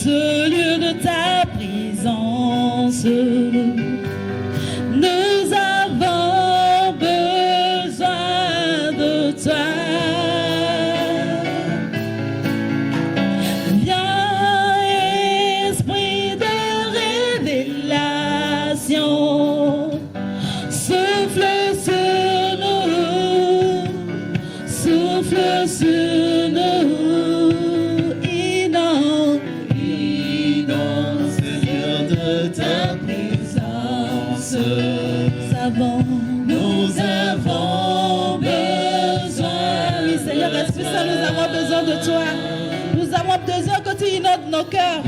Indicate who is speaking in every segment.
Speaker 1: ce lieu de ta présence. Nous avons besoin de toi. Viens, esprit de révélation, souffle sur nous, souffle sur nous, inonde, Seigneur, de ta présence. Nous avons besoin. Oui, Seigneur, Esprit Saint, nous avons besoin de toi. Nous avons besoin que tu inondes nos cœurs.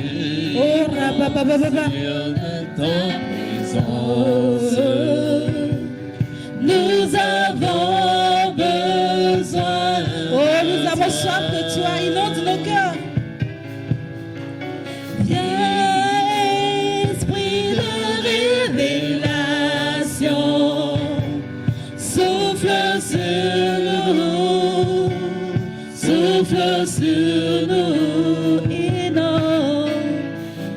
Speaker 1: Oh, rapapapapapa. Nous avons besoin. Oh, nous avons soif de toi. Inonde nos cœurs. Viens, esprit de révélation, souffle sur nous, souffle sur nous,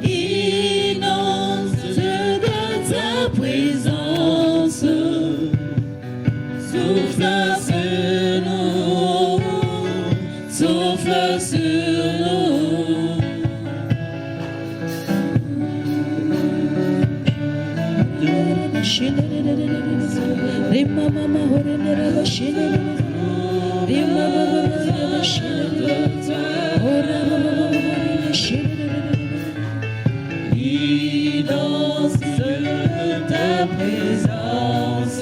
Speaker 1: inonde de ta présence, souffle sur nous, souffle sur nous. Ta présence,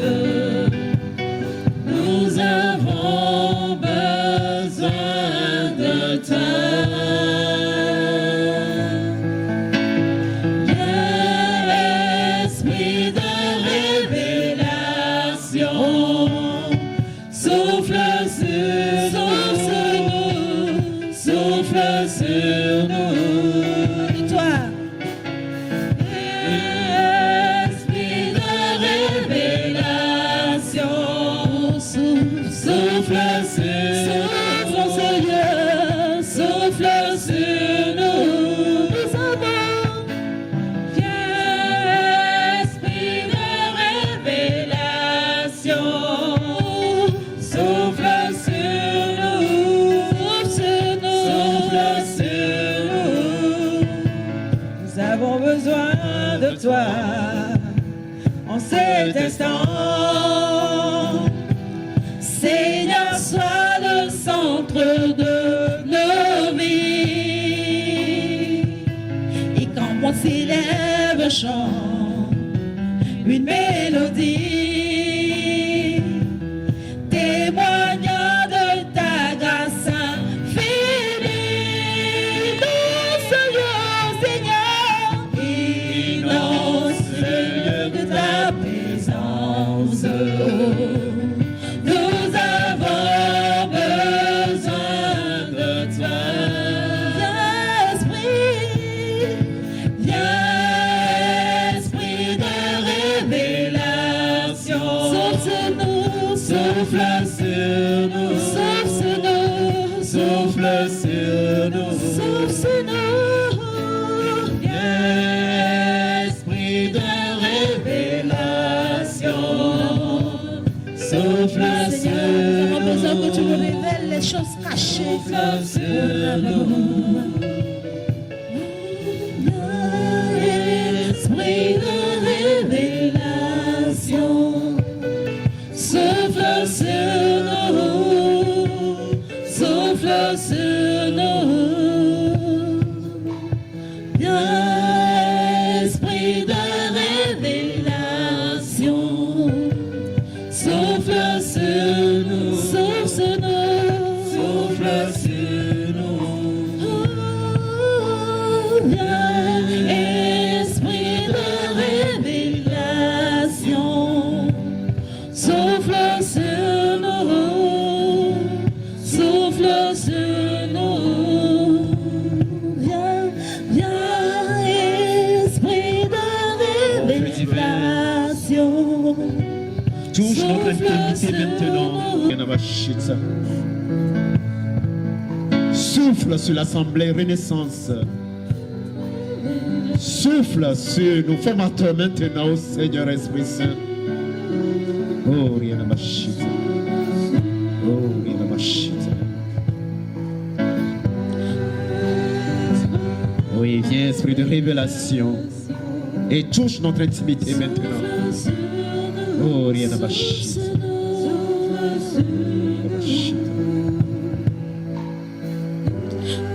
Speaker 1: nous avons besoin de toi. Esprit de révélation, souffle sur nous, souffle sur nous. Et toi, esprit de révélation, souffle sur nous. Nous avons, esprit de révélation, souffle sur nous, souffle sur nous. Nous avons besoin de toi en cet instant. Seigneur, sois le centre de nos vies. Et quand on s'élève, chante une mélodie, témoignant de ta grâce infinie. Nous soyons, Seigneur, inonde de ta présence. Nous avons besoin de toi. Viens, esprit de révélation, souffle sur nous, souffle sur nous. Viens, esprit de révélation, souffle sur nous. Nous avons besoin que tu nous révèles les choses cachées. Souffle sur nous. Esprit de révélation, souffle sur nous, souffle sur nous. Viens, esprit de révélation, souffle sur nous, souffle sur nous. Viens, esprit de révélation, souffle sur nous, souffle sur nous. Viens, esprit de révélation.
Speaker 2: Touche notre intimité maintenant. Souffle sur l'assemblée Renaissance. Souffle sur nous, formateur maintenant, Seigneur Esprit Saint. Oh, rien à ma chute. Oh, rien à ma chute. Oui, viens, Esprit de révélation, et touche notre intimité maintenant. Oh, rien à ma chute.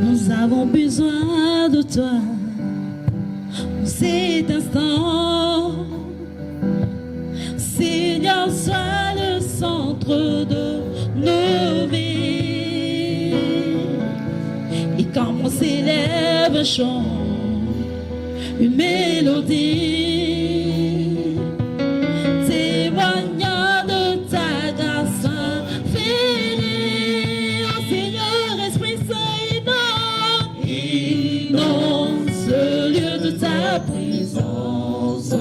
Speaker 1: Nous avons besoin de toi en cet instant. Seigneur, sois le centre de nos vies. Et quand on s'élève un chant, une mélodie, témoignant de ta grâce infinie. Oh Seigneur, Esprit Saint, inonde ce lieu de ta présence.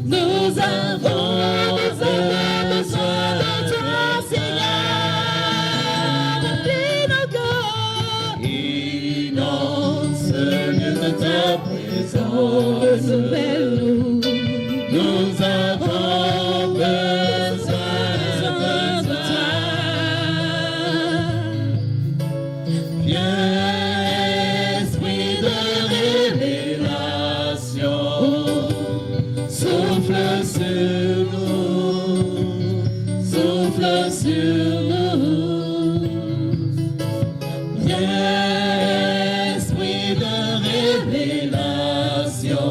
Speaker 1: Nous avons besoin de toi, Seigneur. Remplis nos cœurs. Inonde ce lieu de ta présence. Renouvelle-nous. Nous avons besoin de toi. Viens, Esprit de révélation. Souffle sur nous, souffle sur nous. Viens, Esprit de révélation,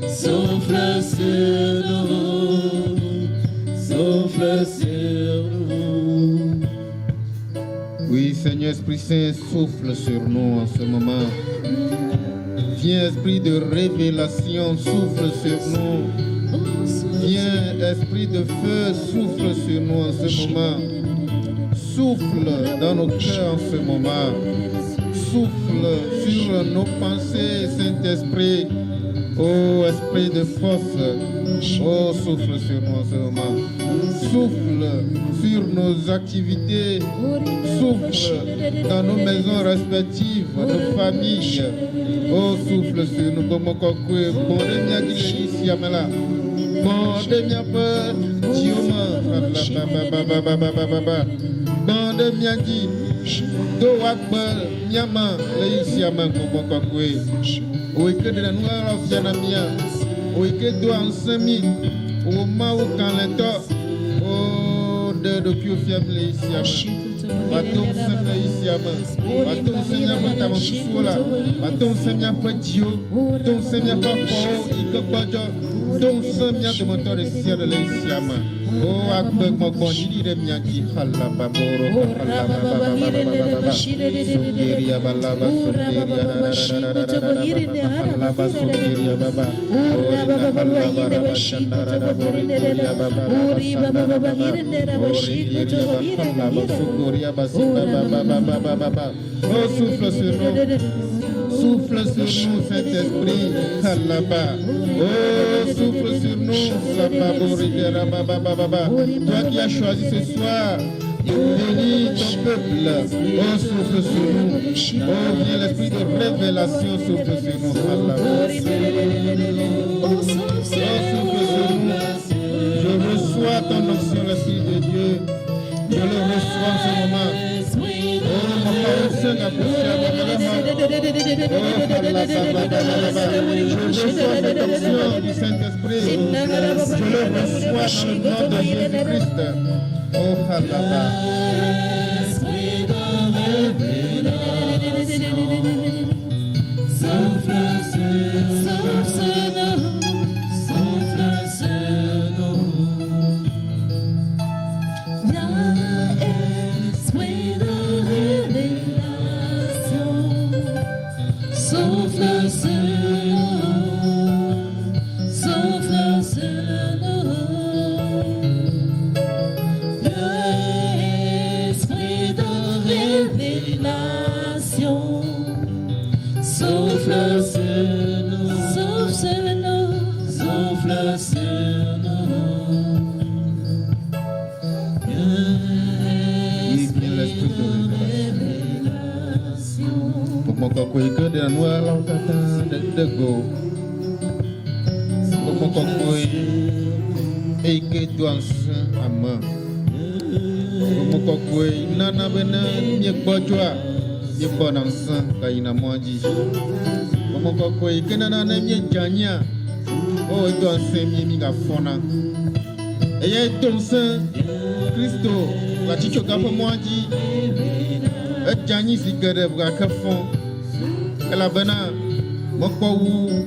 Speaker 1: souffle sur nous, souffle sur nous.
Speaker 3: Oui, Seigneur Esprit Saint, souffle sur nous en ce moment. Viens, Esprit de révélation, souffle sur nous. Viens, Esprit de feu, souffle sur nous en ce moment. Souffle dans nos cœurs en ce moment. Souffle sur nos pensées, Saint-Esprit. Oh, Esprit de force. Oh, souffle sur nous en ce moment. Souffle sur nos activités. Souffle dans nos maisons respectives, nos familles. Oh, souffle sur nous comme on conclut. Bon, de mia ici, Amela. Bon, de mia peur, Dioma. Bon, de mia di. Do akbar, Miama, le ici, Aman, comme on conclut. Oui, que de la noire of Janamia. Oui, que do en semi. Au Mao Kalento. Oh, de Pio Fiable ici, Aman. Batom semia ici Aman. Batom semia Batam Soula. Batom semia Patio. Batom semia Papa. Ikobajo. Batom semia de moteur de ciel de ici Aman. Oh, Akbek Mokboni de Miaki. Hala Baboro. Hala Bababa. Sukiria Balaba. Sukiria Balaba. Sukiria Baba. Oh, souffle sur nous. Souffle sur nous, Saint-Esprit. Kalaba. Oh, souffle sur nous. Toi qui as choisi ce soir de bénir ton peuple. Oh, souffle sur nous. Oh, viens l'esprit de révélation, souffle sur nous. Kalaba. Oh, souffle sur nous. Je reçois ton onction, l'esprit de Dieu. Je le reçois en ce moment. Oh, mon Père Saint, a poussé à mon je reçois cette onction du Saint-Esprit. Je le reçois dans le nom de Jésus-Christ. Oh, halala. Como kokwe que de noa la tata de go. Como kokwe e que tu ansan ama. Como kokwe nana bena mi gbojwa mi bon ansan ka ina moji. Como kokwe que nana na mi janya. Oh tu ansan mi ga fona. Et y a ton saint Christo la chicho ga po moji. Et jani si gade bra ka fon. La bena mokwawu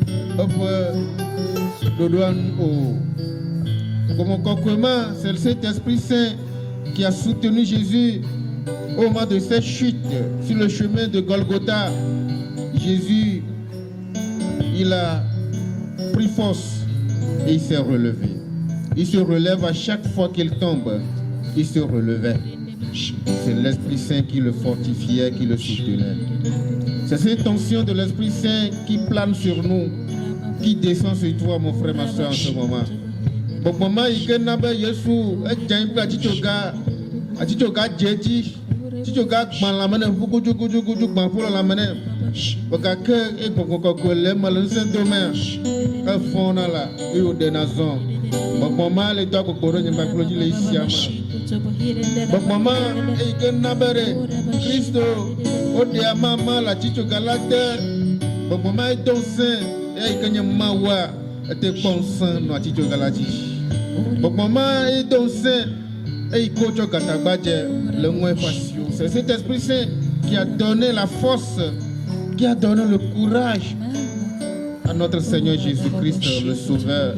Speaker 3: dodouane comme concrètement c'est le Saint-Esprit Saint qui a soutenu Jésus au moment de cette chute sur le chemin de Golgotha. Jésus il a pris force et il s'est relevé. Il se relève à chaque fois qu'il tombe. Il se relevait. C'est l'Esprit Saint qui le fortifiait, qui le soutenait. C'est cette tension de l'Esprit Saint qui plane sur nous, qui descend sur toi, mon frère, ma soeur, en ce moment. Bon, maman, il y a un peu de Yesu, il y a un peu de Titoga, Djeti, Titoga, la main, beaucoup de la main. Parce que, et pour que les malins demain, un fond là, et au dénazon. Bon, maman, les doigts pour courir, il m'a applaudi les siamas. Bon, maman, il y a un peu de Christo. Ode ya mama la chicho galate Bobo mai don sen e kanya mawa ate ponsan no chicho galati Bobo mai don sen e kocho katagbaje le moins patient. C'est cet Esprit Saint qui a donné la force, qui a donné le courage à notre Seigneur Jésus-Christ le Sauveur.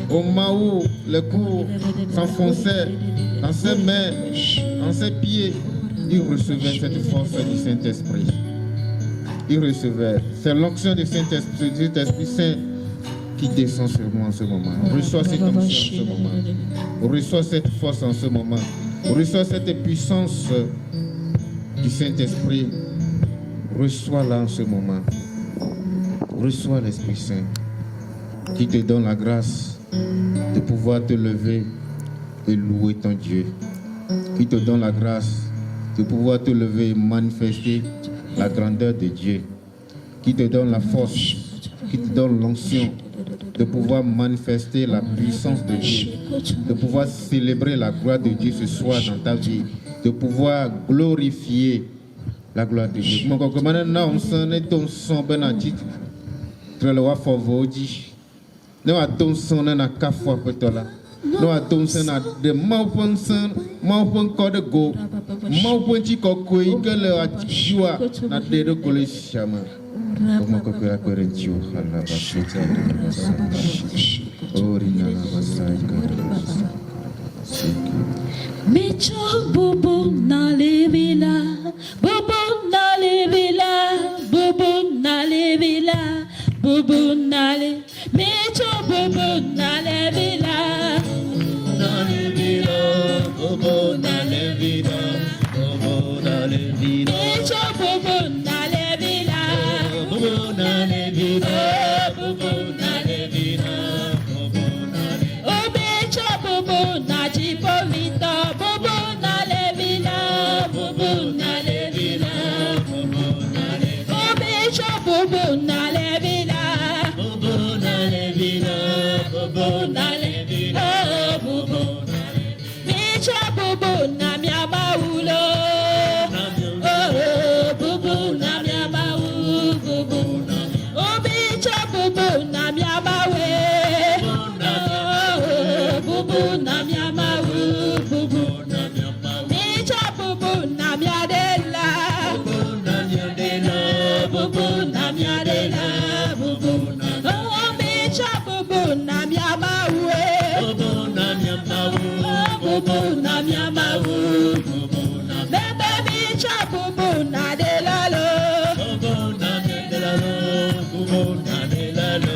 Speaker 3: Au moment où le coup s'enfonçait dans ses mains, dans ses pieds, il recevait cette force du Saint-Esprit. Il recevait. C'est l'onction du Saint-Esprit Saint qui descend sur moi en ce moment. Reçois cette onction en ce moment. Reçois cette force en ce moment. Reçois cette puissance du Saint-Esprit. Reçois-la en ce moment. Reçois l'Esprit Saint qui te donne la grâce de pouvoir te lever et louer ton Dieu. Qui te donne la grâce de pouvoir te lever et manifester la grandeur de Dieu, qui te donne la force, qui te donne l'onction de pouvoir manifester la puissance de Dieu, de pouvoir célébrer la gloire de Dieu ce soir dans ta vie, de pouvoir glorifier la gloire de Dieu. Mon commandant, on s'en est ton son benadit, très le wafo vodi, ne wa ton son na kafwa petola. No atonsen na de mauponsen maupon kode go mauponchi kokoi kele atjua na de kole shama como kokoi akorentiu hala basota orina na basai
Speaker 1: Mecho bobo na levila bobo na levila bobo na levila bobo na le Mecho bobo na levila Bobo na levida, bobo na levida. Mecho bobo na levida, bobo na levida, bobo na levida, bobo na levida. Oh mecho bobo na chipovita, bobo na levida, bobo na levida, bobo na levida. Oh mecho bobo na levida, bobo na levida, bobo na levida, bobo. Bobo na mi abawulo, oh bobo na mi abawu, bobo na mi obicha bobo na mi abawe, oh bobo na mi abawu, bobo na mi abawu, bicha bobo na mi adela, bobo na mi adela, bobo na mi adela, bobo na oh bicha bobo na mi abawu, bobo na mi abawu. Bobo na mi amawu, bobo na bebe bicha bobo na de lalo, bobo na de lalo, bobo na de lalo,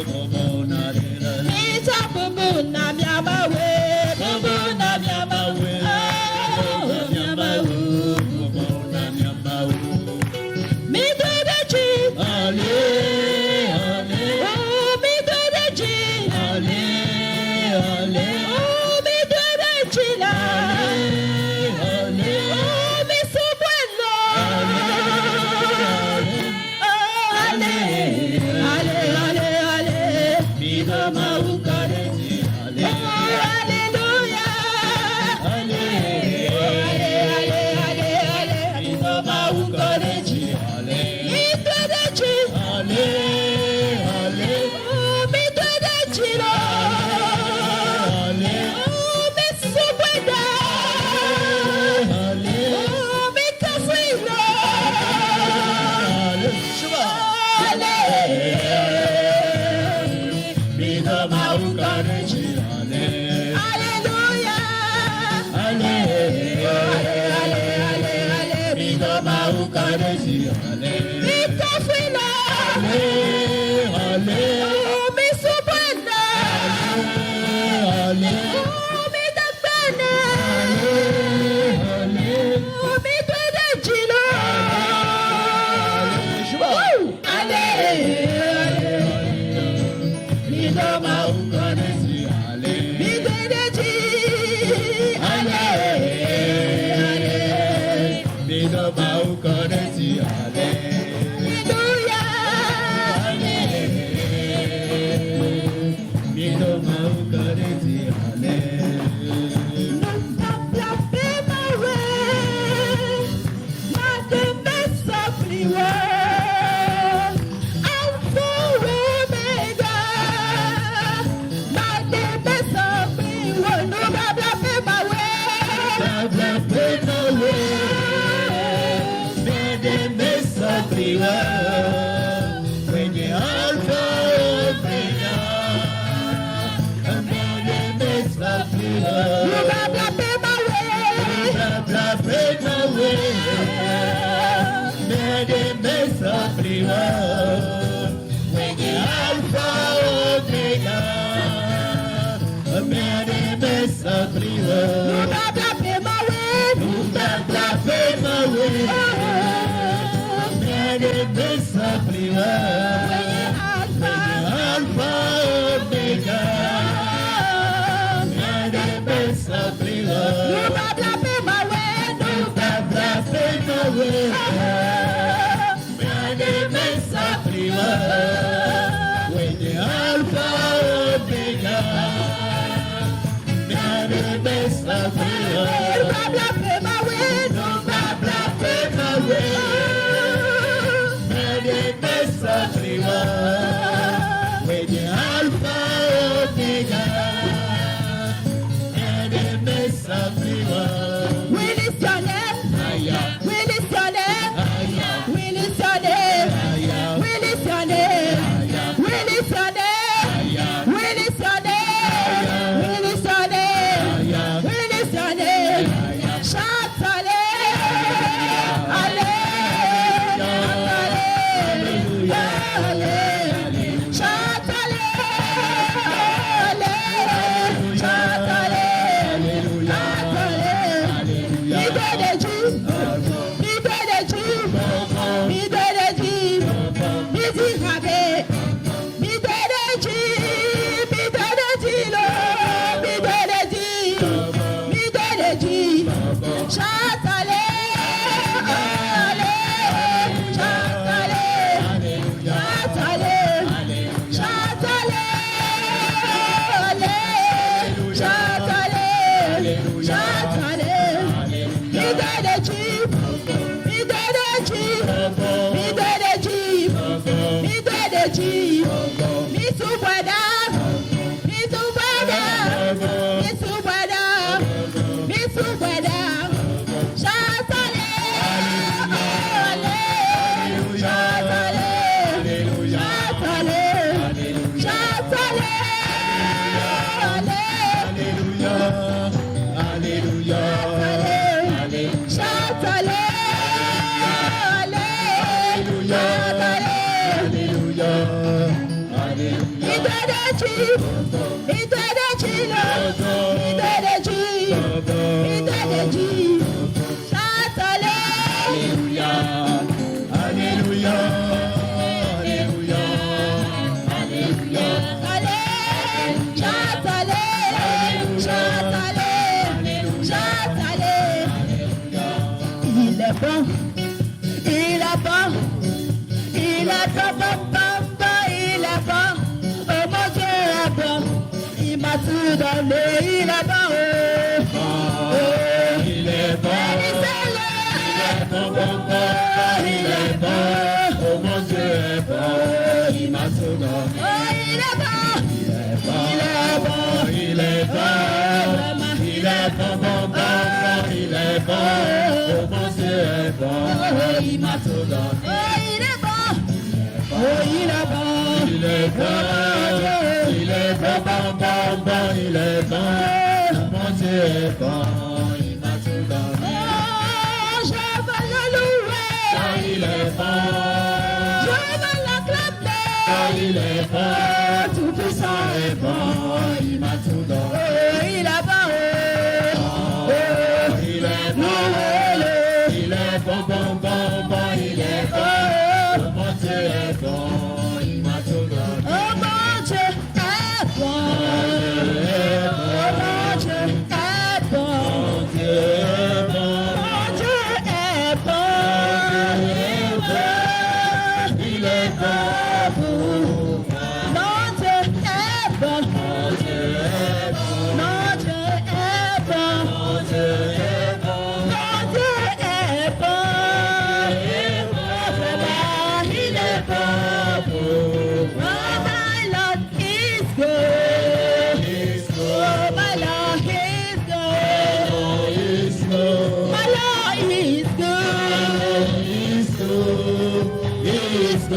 Speaker 1: bobo na de lalo. Bicha bobo na mi amawu, bobo na mi amawu, bobo na mi amawu, bobo na mi amawu. Mi bebe chi, ale, ale, oh mi bebe chi, ale, ale.
Speaker 3: freeway. When the Alpha Omega, a man that makes the freeway.
Speaker 1: Blah, blah, pay my way.
Speaker 3: Blah, blah, pay my way. Man that makes the freeway. When the Alpha Omega, a man that makes the freeway.
Speaker 1: Blah, blah, pay my way.
Speaker 3: Blah, blah, pay my way. Man that makes the freeway. Alpha Omega, man that makes the freeway.
Speaker 1: Blah, blah, pay my way.
Speaker 3: Blah, blah, pay my way. Man that makes the freeway. When the Alpha Omega, man that makes the freeway.
Speaker 1: Blah, blah, pay my way.
Speaker 3: Blah, blah, pay my way. Man that makes the freeway. When the Alpha Omega, and it makes the freeway.
Speaker 1: We lift your name.
Speaker 3: Aya,
Speaker 1: We lift your name.
Speaker 3: aya,
Speaker 1: We lift your name.
Speaker 3: aya,
Speaker 1: We lift your name.
Speaker 3: aya,
Speaker 1: We lift your name.
Speaker 3: aya,
Speaker 1: We lift your name. We lift your name.
Speaker 3: aya,
Speaker 1: We lift your name.
Speaker 3: aya.
Speaker 1: Shout hallelujah. Hallelujah. Shout hallelujah. Shout hallelujah.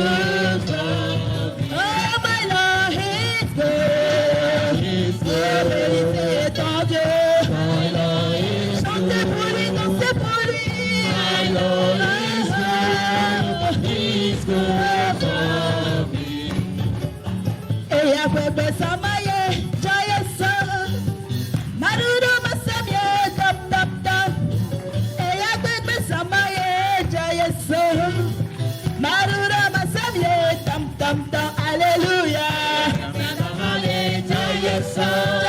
Speaker 3: good for me.
Speaker 1: Oh, my Lord, He's good.
Speaker 3: He's
Speaker 1: Oh,
Speaker 3: good.
Speaker 1: bénissez ton Dieu.
Speaker 3: My Lord is
Speaker 1: Chantez pour lui,
Speaker 3: good.
Speaker 1: dansez pour lui.
Speaker 3: My Lord is good. He's good for me.
Speaker 1: Et agbègbè samaye, joyeux song. Marudo masamye, tap tap tap. Et agbègbè samaye, joyeux song. Marudo masamye, tam tam tam. Alléluia. Joyeux song.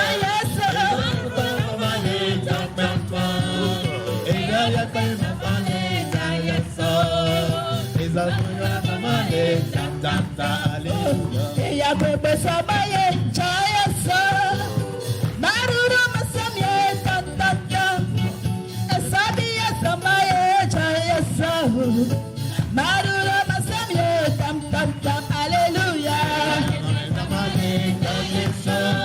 Speaker 1: Et agbègbè samaye, joyeux song. Marudo masamye, tam tam tam. Et sabiye samaye, joyeux song. Marudo masamye, tam tam tam. Alléluia. Joyeux song.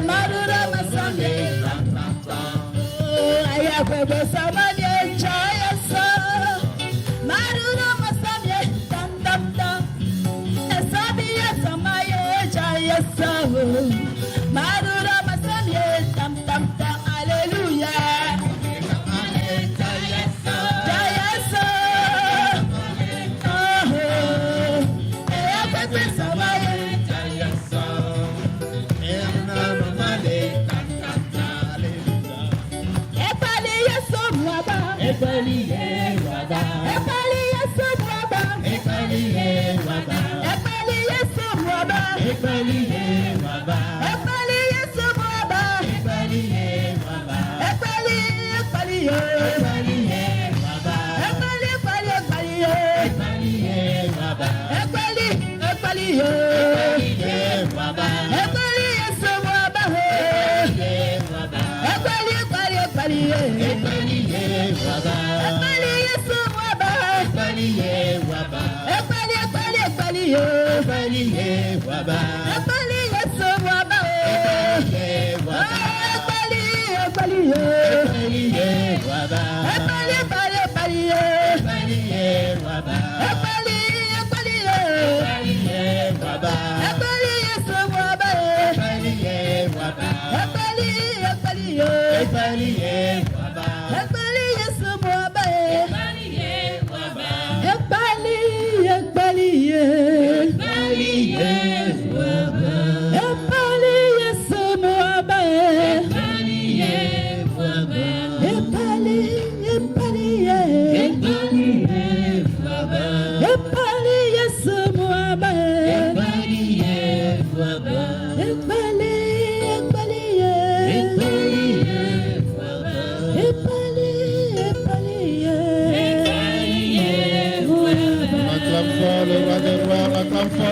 Speaker 1: Marudo masamye. Agbègbè samaye, joyeux song. Marudo masamye, tam tam tam. Et sabiye samaye, joyeux song. Marudo masamye, tam tam tam. Alléluia. Joyeux song. Oh, oh. Et agbègbè samaye. Epali Yesu mwaba. Epali Yesu mwaba. Epali Yesu mwaba. Epali Yesu mwaba. Epali Yesu mwaba. Epali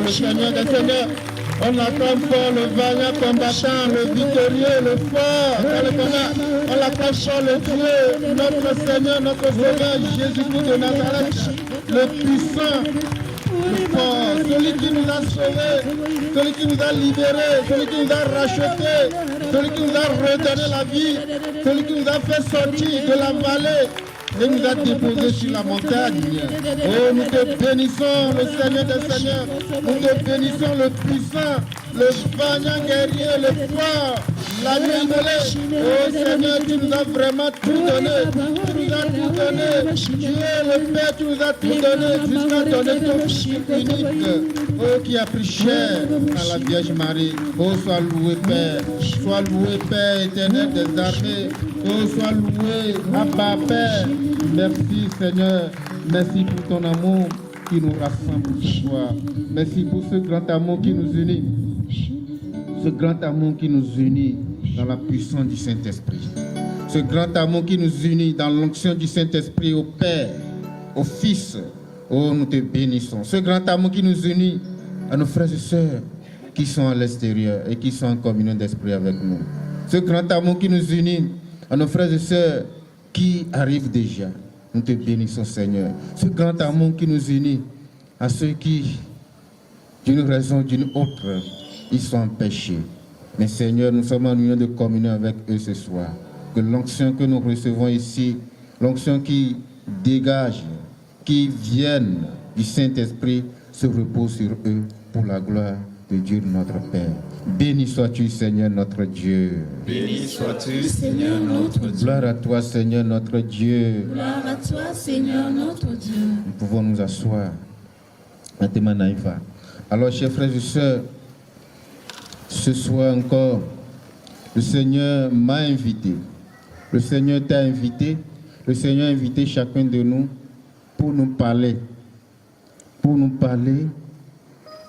Speaker 3: Le Seigneur des Seigneurs, on acclame fort le vaillant combattant, le victorieux, le fort, dans le combat. On acclame fort le Dieu, notre Seigneur, notre Sauveur, Jésus-Christ de Nazareth, le puissant, le fort, celui qui nous a sauvés, celui qui nous a libérés, celui qui nous a rachetés, celui qui nous a redonné la vie, celui qui nous a fait sortir de la vallée et nous a déposés sur la montagne. Oh, nous te bénissons, le Seigneur des Seigneurs. Nous te bénissons, le puissant, le vaillant guerrier, le fort, l'agneau immolé. Oh Seigneur, tu nous as vraiment tout donné. Tu nous as tout donné. Tu es le Père, tu nous as tout donné jusqu'à donner ton Fils unique. Oh, qui a pris chair à la Vierge Marie. Oh, sois loué, Père. Sois loué, Père éternel des armées. Oh, sois loué, Abba, Père. Merci, Seigneur. Merci pour ton amour qui nous rassemble ce soir. Merci pour ce grand amour qui nous unit. Ce grand amour qui nous unit dans la puissance du Saint-Esprit. Ce grand amour qui nous unit dans l'onction du Saint-Esprit au Père, au Fils. Oh, nous te bénissons. Ce grand amour qui nous unit à nos frères et sœurs qui sont à l'extérieur et qui sont en communion d'esprit avec nous. Ce grand amour qui nous unit à nos frères et sœurs qui arrivent déjà. Nous te bénissons, Seigneur. Ce grand amour qui nous unit à ceux qui, d'une raison ou d'une autre, ils sont empêchés. Mais Seigneur, nous sommes en union de communion avec eux ce soir. que l'onction que nous recevons ici, l'onction qui dégage, qui vienne du Saint-Esprit, se repose sur eux pour la gloire de Dieu notre Père. Béni sois-tu, Seigneur notre Dieu.
Speaker 2: Béni sois-tu, Seigneur notre Dieu.
Speaker 3: Gloire à toi, Seigneur notre Dieu.
Speaker 1: Gloire à toi, Seigneur notre Dieu.
Speaker 3: Nous pouvons nous asseoir. Alors, chers frères et sœurs, ce soir encore, le Seigneur m'a invité. Le Seigneur t'a invité. Le Seigneur a invité chacun de nous pour nous parler. Pour nous parler,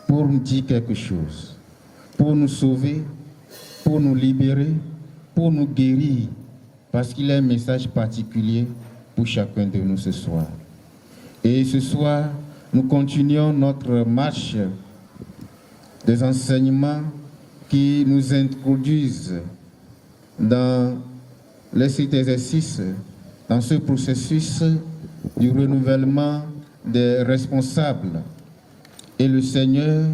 Speaker 3: pour nous dire quelque chose. Pour nous sauver, pour nous libérer, pour nous guérir. Parce qu'il a un message particulier pour chacun de nous ce soir. Et ce soir, nous continuons notre marche des enseignements qui nous introduisent dans les sites d'exercice, dans ce processus du renouvellement des responsables. Et le Seigneur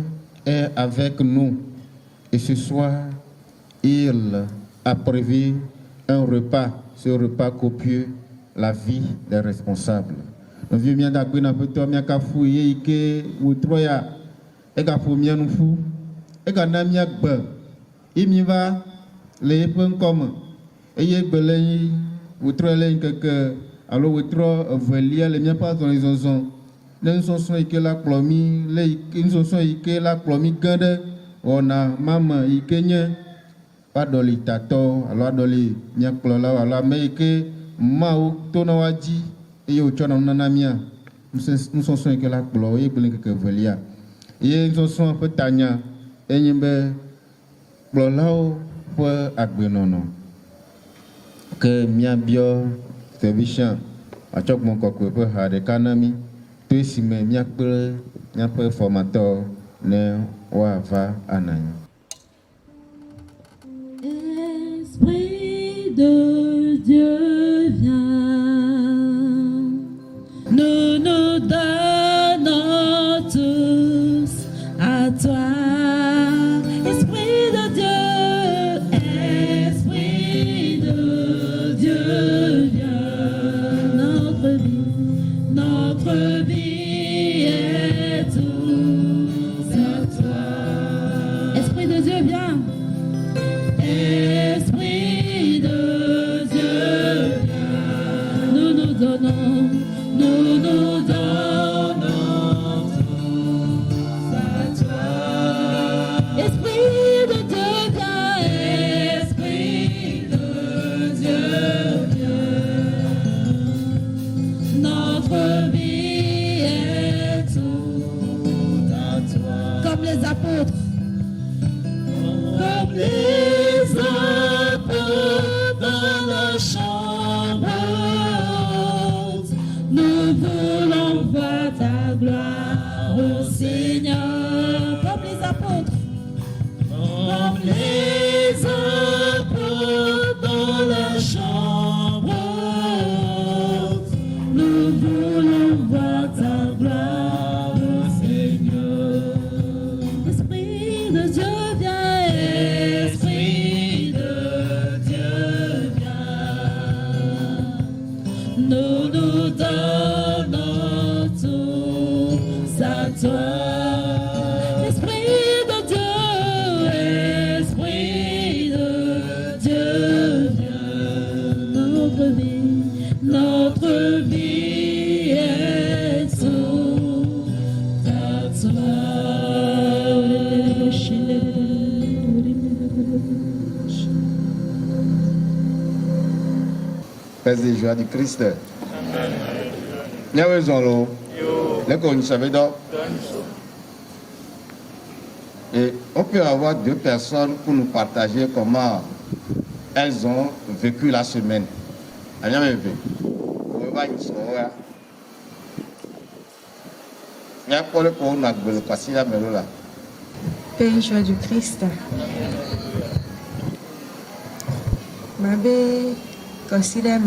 Speaker 3: est avec nous. Et ce soir, il a prévu un repas, ce repas copieux, la vie des responsables. Nous viens bien d'apprendre un peu de temps, mais qu'à fouiller, que vous trouvez, et qu'à fouiller, nous fou, et qu'à n'a mis il m'y va, les points communs, et il y a vous trouvez que, alors vous trouvez, les miens pas dans les ozons, les ozons, que la clomie, les ozons, que la clomie, on a maman, il kenye, pas dans les tato, alors dans les miens clola, alors, mais que, mao, tonawadi, et au tchon en anamia, nous sommes que la clo, et que velia. Et nous sommes un peu tanya, et nous sommes clolao pour agbenono. Que mia bio, servition, à choc mon coco pour hade kanami, tout si me mia peu formateur, ne wava ananya.
Speaker 1: Esprit de Dieu vient, nous nous donnons tous à toi. Esprit de Dieu, Esprit de Dieu vient, notre vie est tout à toi. Esprit de Dieu vient. Esprit de Dieu vient, nous nous donnons tous à toi. Esprit de Dieu vient, Esprit de Dieu vient, notre vie est tout à toi. Comme les apôtres. Comme les apôtres dans la chambre haute, nous voulons voir ta gloire, ô Seigneur. Comme les apôtres, comme les apôtres dans la chambre haute, nous voulons voir ta gloire, ô Seigneur. Esprit de Dieu vient, Esprit de Dieu vient, nous nous donnons tous à toi. Esprit de Dieu, Esprit de Dieu vient, notre vie est tout à toi.
Speaker 3: Père et joie du Christ. Nous avons et on peut avoir deux personnes pour nous partager comment elles ont vécu la semaine.
Speaker 4: Père joie du Christ. Mabe considère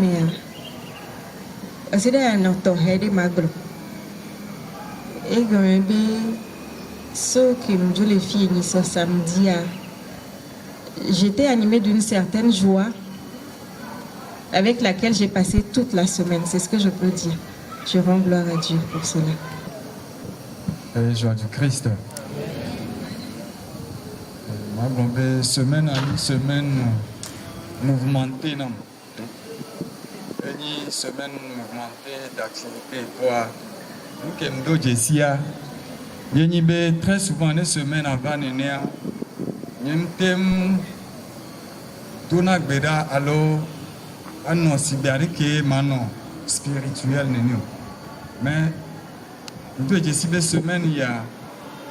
Speaker 4: notre head magro. Et quand ceux qui me disent les filles ce samedi, j'étais animée d'une certaine joie avec laquelle j'ai passé toute la semaine. C'est ce que je peux dire. Je rends gloire à Dieu pour cela.
Speaker 5: Joie du Christ. Ma blonde, semaine à une semaine mouvementée, non? Une semaine mouvementée d'activité. Quoi? Nous qui sommes Jessia, nous très souvent une semaine avant Nénéa. Nous sommes Dona Gbeda, alors, nous sommes spirituel. Mais nous avons semaine, il y a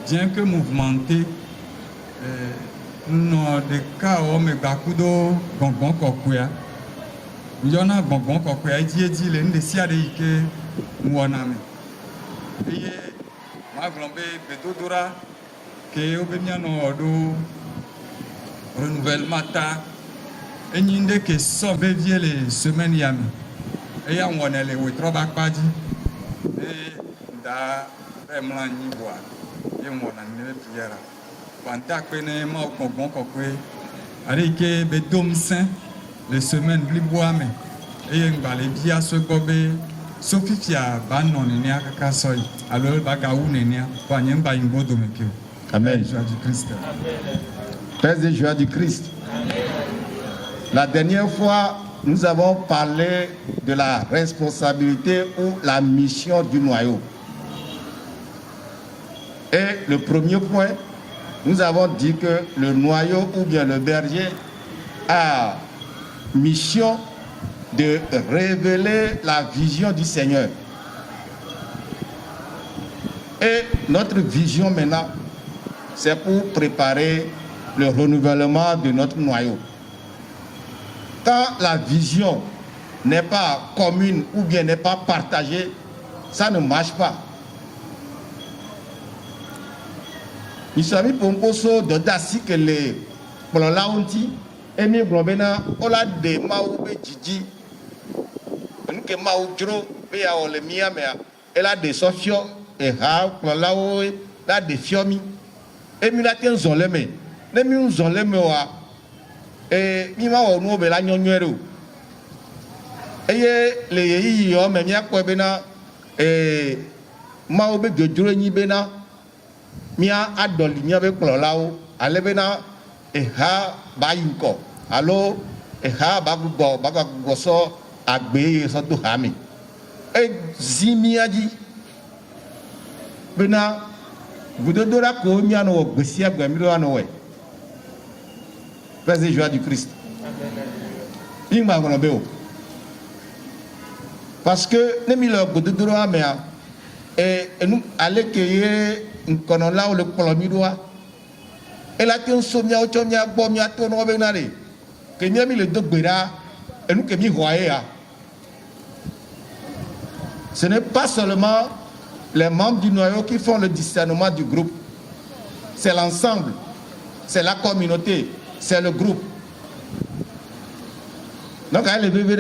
Speaker 5: bien que mouvementé, nous avons des cas où nous avons bonbon kokuya. Nous avons bonbon kokuya, il dit les nous que nous avons. Et ma glombe betodora que obénia no renouvellement ta et nous que sauver vieux les semaines yami. Et on a les witro bakpaji et da emla ni boa et on a ne prière banta kene ma bonbon kokwe ari ke betom saint les semaines liboa mais et ngba les bia so gobe Sofia banon nenia kakasoi alors baka ou nenia kwa nyemba ingodo mekio.
Speaker 2: Amen.
Speaker 5: Joie du Christ.
Speaker 2: Père de joie du Christ. La dernière fois, nous avons parlé de la responsabilité ou la mission du noyau. Et le premier point, nous avons dit que le noyau ou bien le berger a mission de révéler la vision du Seigneur. Et notre vision maintenant, c'est pour préparer le renouvellement de notre noyau. Quand la vision n'est pas commune ou bien n'est pas partagée, ça ne marche pas. Nous sommes pour de dasi que les plans et nous avons la de maou djiji. Nous que maou dro pe a ole mia mea. Elle a des sofio et ha plao la de fiomi. Et nous la tien zoleme. Ne mi zoleme wa. Et mi ma o no be la nyonwero. Eye le yi yo me mia ko be na maou be djodro nyi be na. Mia adoli mia be plao ale be na e ha bayuko. Alors e ha bagugo so agbe so do hami. E zimiaji bena budodora ko mia no gbesia gbamiro ano we. Père de joie du Christ. Ingba ngono be o. Parce que ne mi lo budodora mea et nous aller que nkono la o le polomiroa. Et la tien somia o chomia bomia to no be nare. Que ni mi le dogbera et nous que mi roya. Ce n'est pas seulement les membres du noyau qui font le discernement du groupe. C'est l'ensemble, c'est la communauté, c'est le groupe. Donc, à l'éveil,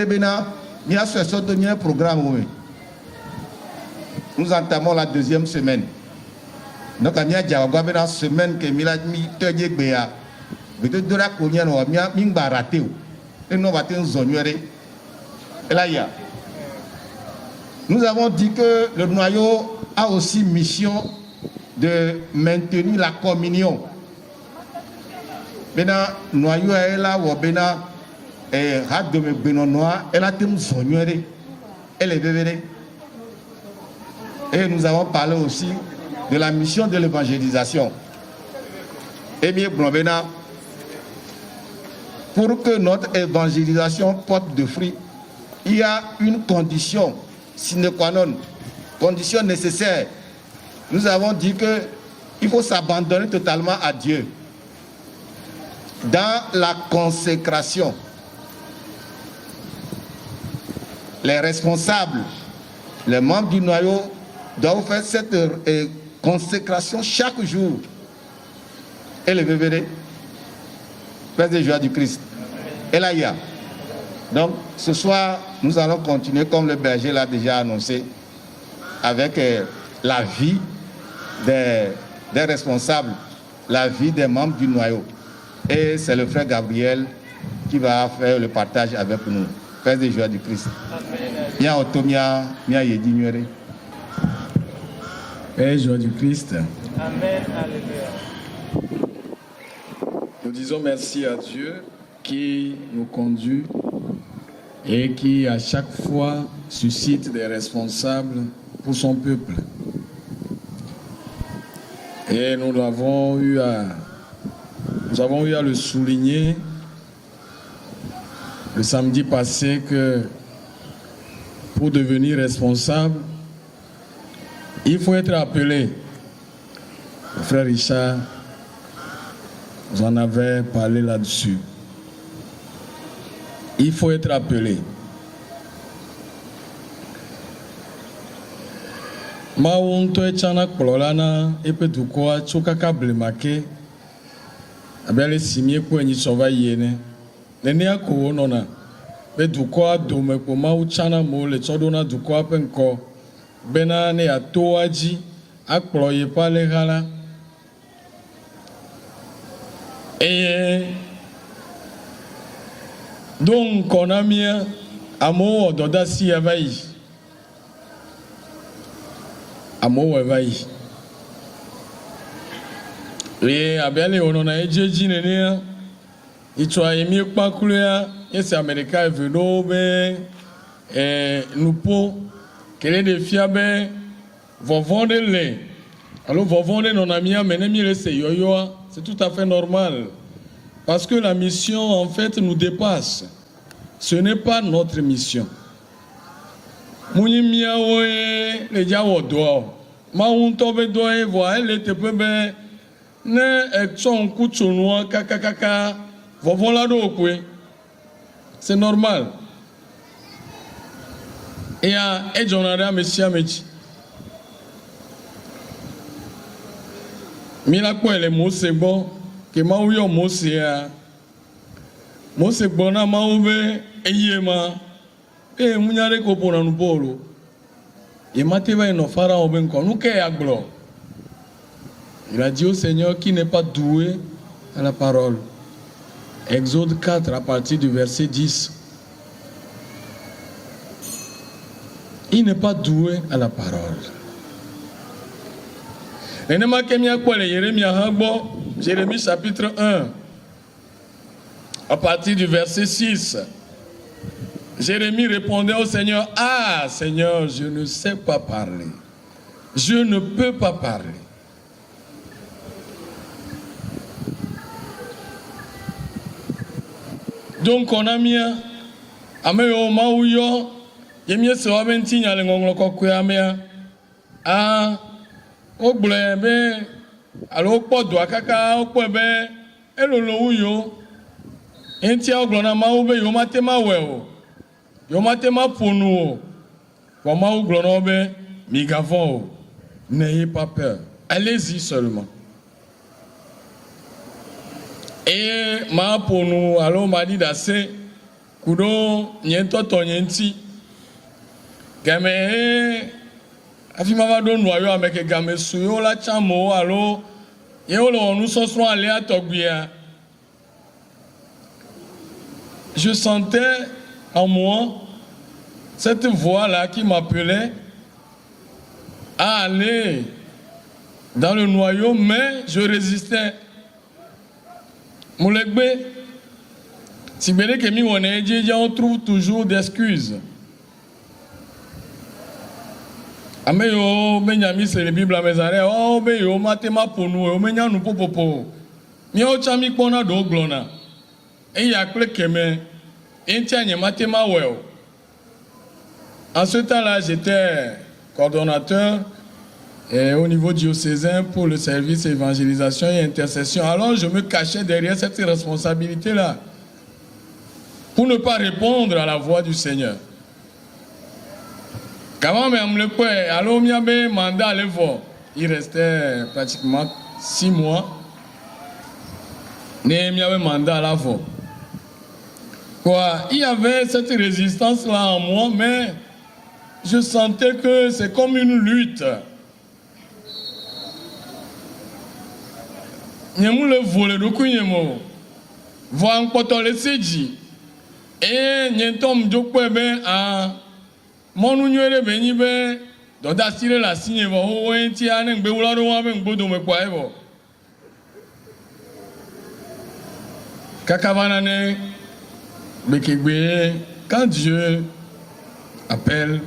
Speaker 2: il y a ce programme. Nous entamons la deuxième semaine. Donc, il y a une semaine que nous avons nous avons dit que le noyau a aussi mission de maintenir la communion. Maintenant, noyau est là où bena et de me benonoa elle a été zonyoré elle est bébé. Et nous avons parlé aussi de la mission de l'évangélisation. Et bien, pour que notre évangélisation porte de fruits, il y a une condition sine qua non, condition nécessaire. Nous avons dit qu'il faut s'abandonner totalement à Dieu. Dans la consécration, les responsables, les membres du noyau doivent faire cette consécration chaque jour. Et le bébé, Père de joie du Christ. Et là, il y a. Donc, ce soir, nous allons continuer, comme le berger l'a déjà annoncé, avec la vie des responsables, la vie des membres du noyau. Et c'est le frère Gabriel qui va faire le partage avec nous. Frères et joies du Christ. Bien automia, bien yedignere.
Speaker 6: Frères et joies du Christ.
Speaker 7: Amen. Alléluia.
Speaker 6: Nous disons merci à Dieu qui nous conduit et qui à chaque fois suscite des responsables pour son peuple. Et nous avons eu à le souligner le samedi passé que pour devenir responsable, il faut être appelé. Le frère Richard vous en avez parlé là-dessus. Il faut être appelé. Maunto echana kololana epe dukoa chukaka blemake abele simie kwenye sova yene nene ako nona be dukoa dome ko mau chana mo le chodona dukoa penko bena ne atoaji akplo ye pale hala donc konamia amo ododa si avai amo avai le abele onona ejeji nene itwa emi kpakulea ese america eveno be nupo kele de fiabe vovonde le alors vovonde nonamia menemi le se yoyoa. C'est tout à fait normal. Parce que la mission, en fait, nous dépasse. Ce n'est pas notre mission. Mouni miaoe, le diawo doa. Mauntobe doa, voa, elle te pebe. Ne ekson kutsonwa, kakakaka. Vovon do kwe. C'est normal. Et à Edjonara, Messia Mechi. Mina kwa ele mose bon ke ma uyo mose ya mose bona ma ube eyema munyare ko pona nu bolo et mateva ino fara oben ko nu ke aglo. Il a dit au Seigneur qui n'est pas doué à la parole. Exode 4 à partir du verset 10. Il n'est pas doué à la parole. Jérémie chapitre 1, à partir du verset 6. Jérémie répondait au Seigneur, « Ah, Seigneur, je ne sais pas parler. Je ne peux pas parler. » Donc, on a mis un ogbulebe alo kpodo akaka okpebe elolo uyo enti oglona ma ube yo matema weo yo matema ponu o ma oglona obe migavon n'ayez pas peur, allez-y seulement. Et ma ponu alo madi dase kudo nyento to nyenti game afi mama do noyo ameke game suyo la chamo alo yolo nous sosron aller à Togbia. Je sentais en moi cette voix là qui m'appelait à aller dans le noyau, mais je résistais. Moulegbe, si bien que mi on trouve toujours des excuses. Ameyo Benjamin c'est la Bible à mes arrêts. Oh beyo matema pour nous, o menya nous popopo. Mi o chami kona do glona. Et ya kle keme. Entianye matema well. En ce temps-là, j'étais coordonnateur au niveau diocésain pour le service évangélisation et intercession. Alors je me cachais derrière cette responsabilité-là pour ne pas répondre à la voix du Seigneur. Quand même le père, alors il y avait mandat à l'effort. Il restait pratiquement 6 mois. Il y avait mandat à l'effort. Quoi, il y avait cette résistance-là en moi, mais je sentais que c'est comme une lutte. Nyemu le volé do kunyemo. Voa nkpoto le seji. Et nyentom jokwe be a monu nyere be nyi be do da sire la signe bo ho enti ane ngbe wula do wa be ngbodo me kwa ebo kakavana ne bekegbe. Quand Dieu appelle,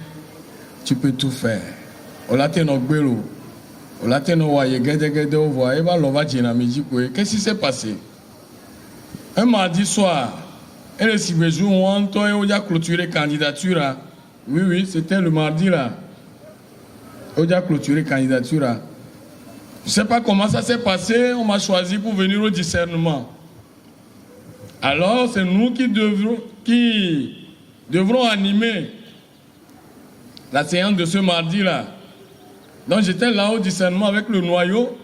Speaker 6: tu peux tout faire. Olateno gbelo, olateno wa yegede gede ovo eba lova dynamique quoi. Qu'est-ce qui s'est passé? Un mardi soir, elle est si besoin on toi on a clôturé candidature. Oui, c'était le mardi là. On a clôturé candidature. Je sais pas comment ça s'est passé, on m'a choisi pour venir au discernement. Alors, c'est nous qui devrons animer la séance de ce mardi-là. Donc, j'étais là au discernement avec le noyau.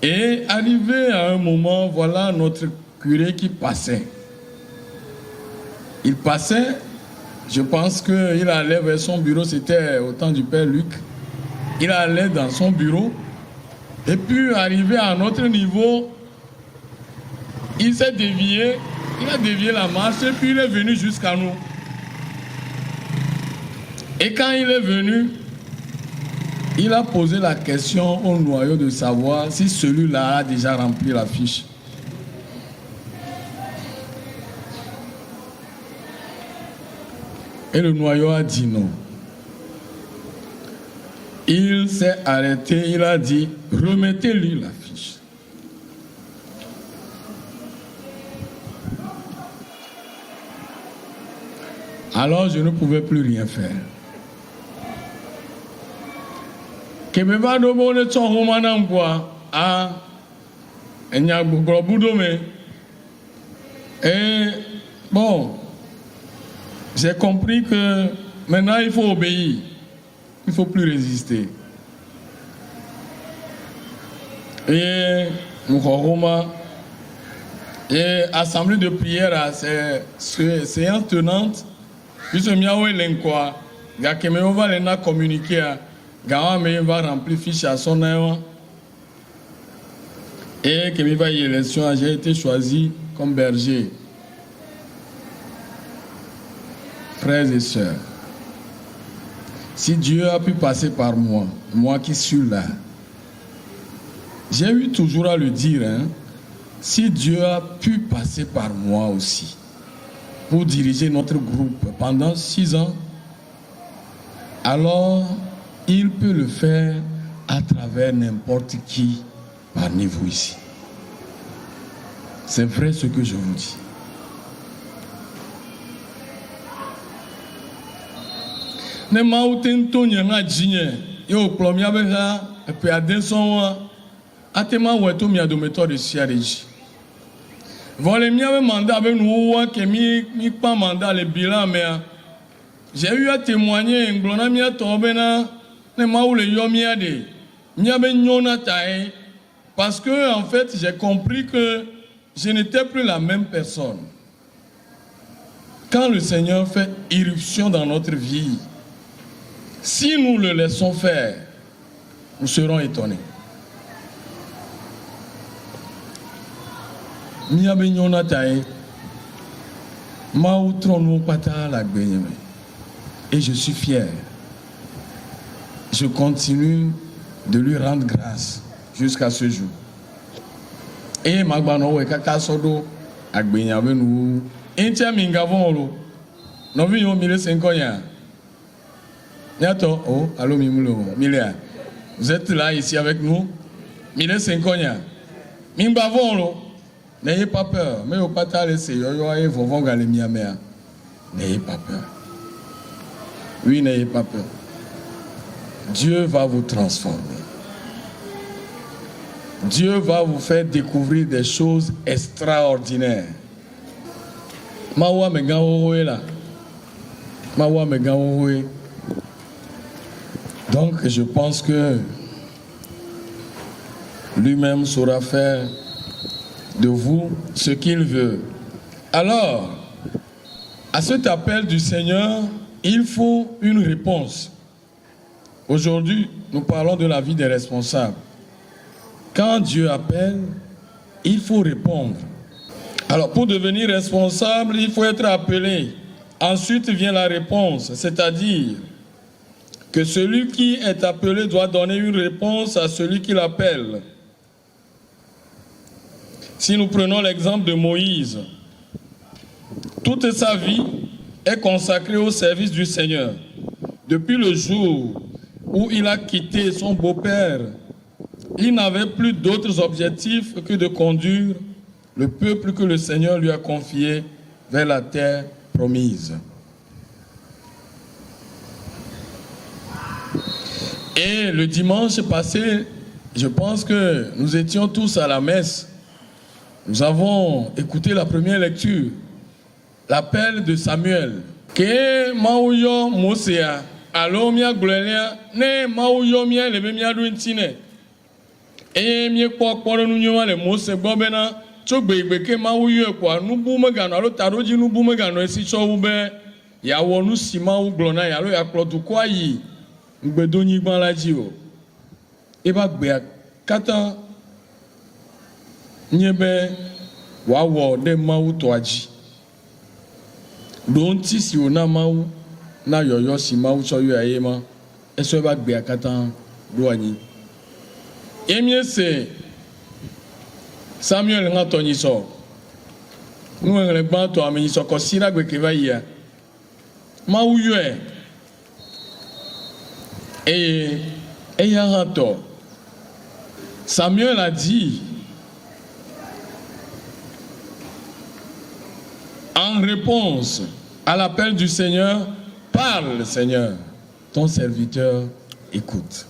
Speaker 6: Et arrivé à un moment, voilà notre curé qui passait. Il passait, je pense qu'il allait vers son bureau, c'était au temps du Père Luc. Il allait dans son bureau. Et puis, arrivé à notre niveau, il s'est dévié, il a dévié la marche et puis il est venu jusqu'à nous. Et quand il est venu, il a posé la question au noyau de savoir si celui-là a déjà rempli la fiche. Et le noyau a dit non. Il s'est arrêté, il a dit, remettez-lui la fiche. Alors je ne pouvais plus rien faire. Kebeba dobo ne tsohoma na mkwa a enya gbogbo me. Et bon, j'ai compris que maintenant il faut obéir. Il ne faut plus résister. Et Moukhoroma, et assemblée de prière, c'est séance tenante. Puisque miawe lenkwa, gakeme va lena communiquer, gawa me va remplir fiche à son nom. Et que va y élection, j'ai été choisi comme berger. Frères et sœurs, si Dieu a pu passer par moi, moi qui suis là, j'ai eu toujours à le dire, hein, si Dieu a pu passer par moi aussi, pour diriger notre groupe pendant 6 ans, alors il peut le faire à travers n'importe qui parmi vous ici. C'est vrai ce que je vous dis. Ne mauten tonya nga jinye yo plomia bega pe adenson atema weto mi adometo de siareji. Volé miawe mandat avec nous que mi pas mandat le bilan mais j'ai eu à témoigner nglona mi atobena ne maule yo mi ade miabe nyona tai parce que en fait j'ai compris que je n'étais plus la même personne. Quand le Seigneur fait irruption dans notre vie, si nous le laissons faire, nous serons étonnés. Et je suis fier. Je continue de lui rendre grâce jusqu'à ce jour. Et Magbano Kaka Sodo Agbenyavenu Intia Mingavolo Novi 1500. Oh, allô Mimulo, Milia. Vous êtes là ici avec nous 1500. Mimbavolo. N'ayez pas peur. Mais au pas laisser Yoyo Vovon Galemia Mea. N'ayez pas peur. Oui, n'ayez pas peur. Dieu va vous transformer. Dieu va vous faire découvrir des choses extraordinaires. Mawa Megaoe là. Mawa Megaoe. Donc je pense que lui-même saura faire de vous ce qu'il veut. Alors, à cet appel du Seigneur, il faut une réponse. Aujourd'hui, nous parlons de la vie des responsables. Quand Dieu appelle, il faut répondre. Alors, pour devenir responsable, il faut être appelé. Ensuite vient la réponse, c'est-à-dire que celui qui est appelé doit donner une réponse à celui qui l'appelle. Si nous prenons l'exemple de Moïse, toute sa vie est consacrée au service du Seigneur. Depuis le jour où il a quitté son beau-père, il n'avait plus d'autres objectifs que de conduire le peuple que le Seigneur lui a confié vers la terre promise. Et le dimanche passé, je pense que nous étions tous à la messe. Nous avons écouté la première lecture, l'appel de Samuel. Que Mauyo Mosea, alo mia gloria, ne Mauyo mia lebe mia duintine. Et mia kwa nu nyoma le Mose gbobena, chogbe igbe ke Mauyo kwa nubu megano alo taroji nubu megano esi chowube, ya wonu si Mau glona ya lo ya klotu kwa yi, ngbedo nyigban la ji o. Eba gbe kata nyebe wawo de Mau to aji. Donti si ona Mau na yoyo si Mau cho yo ayema eso eba gbe akata do anyi. Emie se Samuel nga to nyiso. Nu ngre gba to ame nyiso ko sira gbe ke ba ya. Mau yo et Yarato. Samuel a dit en réponse à l'appel du Seigneur, parle Seigneur, ton serviteur écoute.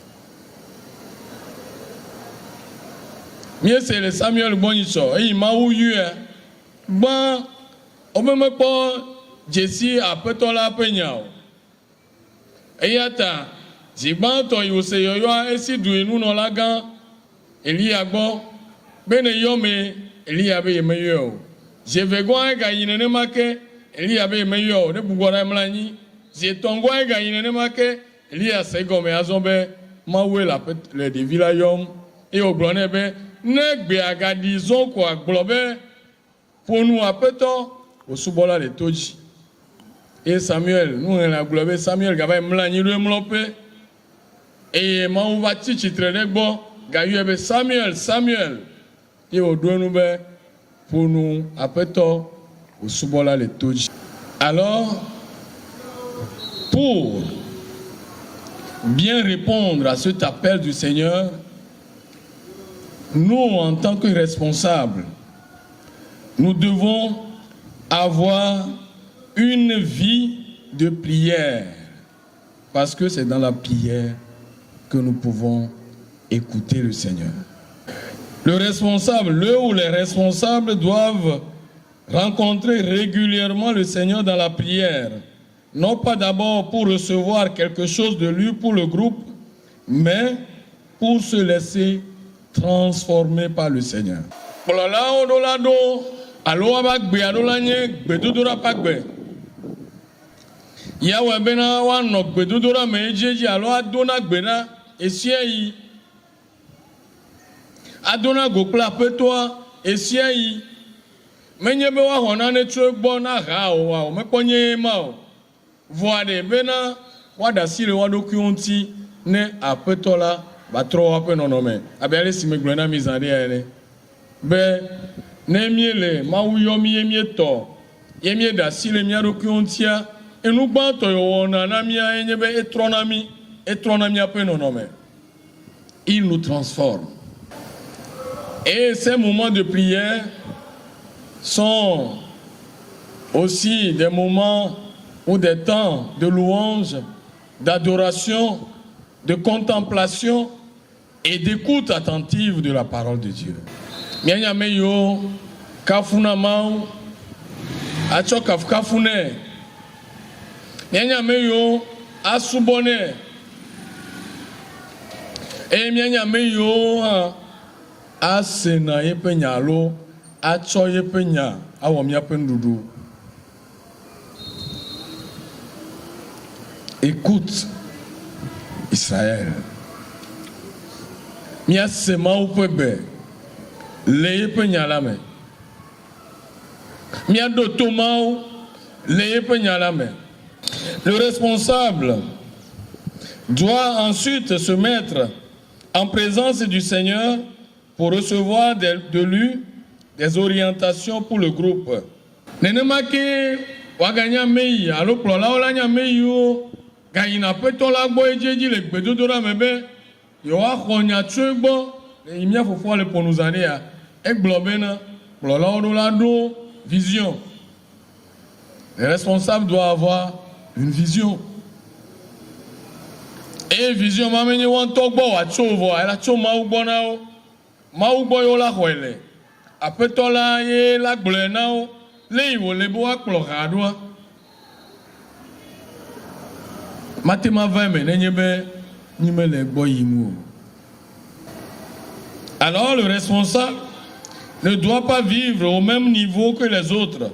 Speaker 6: Mieux c'est le Samuel Bonicho, et il m'a ouïe. Bon, on me pas Jessie a peut-on la peignao. Et attends, si bon, toi, il se yo et si doué nous non la gan, il y a bon, ben yome, il y avait meilleur. Je vais voir un gars, il ne m'a que, il y avait meilleur, ne pouvoir m'lani. J'ai ton gars, il ne m'a que, il y a ces gommes à zombe, ma oué la pète, le de villayom, et au blonebe, ne béaga disons quoi, globé, pour nous à péton, au sous-bola de Toji. Et Samuel, nous on a globé Samuel, gava m'lani le m'lopé, et ma ou va titre de bon, gaïebe Samuel, et au doigt nous pour nous appeler au sous-bola les Toji. Alors, pour bien répondre à cet appel du Seigneur, nous, en tant que responsables, nous devons avoir une vie de prière, parce que c'est dans la prière que nous pouvons écouter le Seigneur. Le responsable, ou les responsables doivent rencontrer régulièrement le Seigneur dans la prière, non pas d'abord pour recevoir quelque chose de lui pour le groupe, mais pour se laisser transformer par le Seigneur. Adona gokla petwa esiai menyebe wa hona ne trogbo na ha o me ponye ma o voade bena wada sile wado kunti ne apetola batro ape nonome abele simeglo na mizande ene be ne miele mawuyomi yemieto yemie da sile miado kuntia enu gbanto yo wona na mia enyebe etronami ape nonome. Il nous transforme. Et ces moments de prière sont aussi des moments ou des temps de louange, d'adoration, de contemplation et d'écoute attentive de la parole de Dieu. Mianyameyo kafunamau achokaf kafune. Mianyameyo asubone. Et mianyameyo asena yepenya lo acho yepenya awomya pendudu. Écoute Israël. Mia sema upebe le yepenya lame. Miado Tomao, le Penyalame. Le responsable doit ensuite se mettre en présence du Seigneur pour recevoir de lui des orientations pour le groupe. Nenemake waganya mei alo plola ola nya mei o gaina petola gbo ejeji le gbedodora mebe yo wa khonya tsegbo imia fofo le ponuzane ya eglobena plola ola do vision. Le responsable doit avoir une vision. Et vision mamenye wan togbo wa tsovo ala tsoma ugbo na o ma ugbo yo la khoele apetola ye la gble na o le iwo le bo akplo gadoa matema va me nenye be ni me le gbo yimu. Alors le responsable ne doit pas vivre au même niveau que les autres.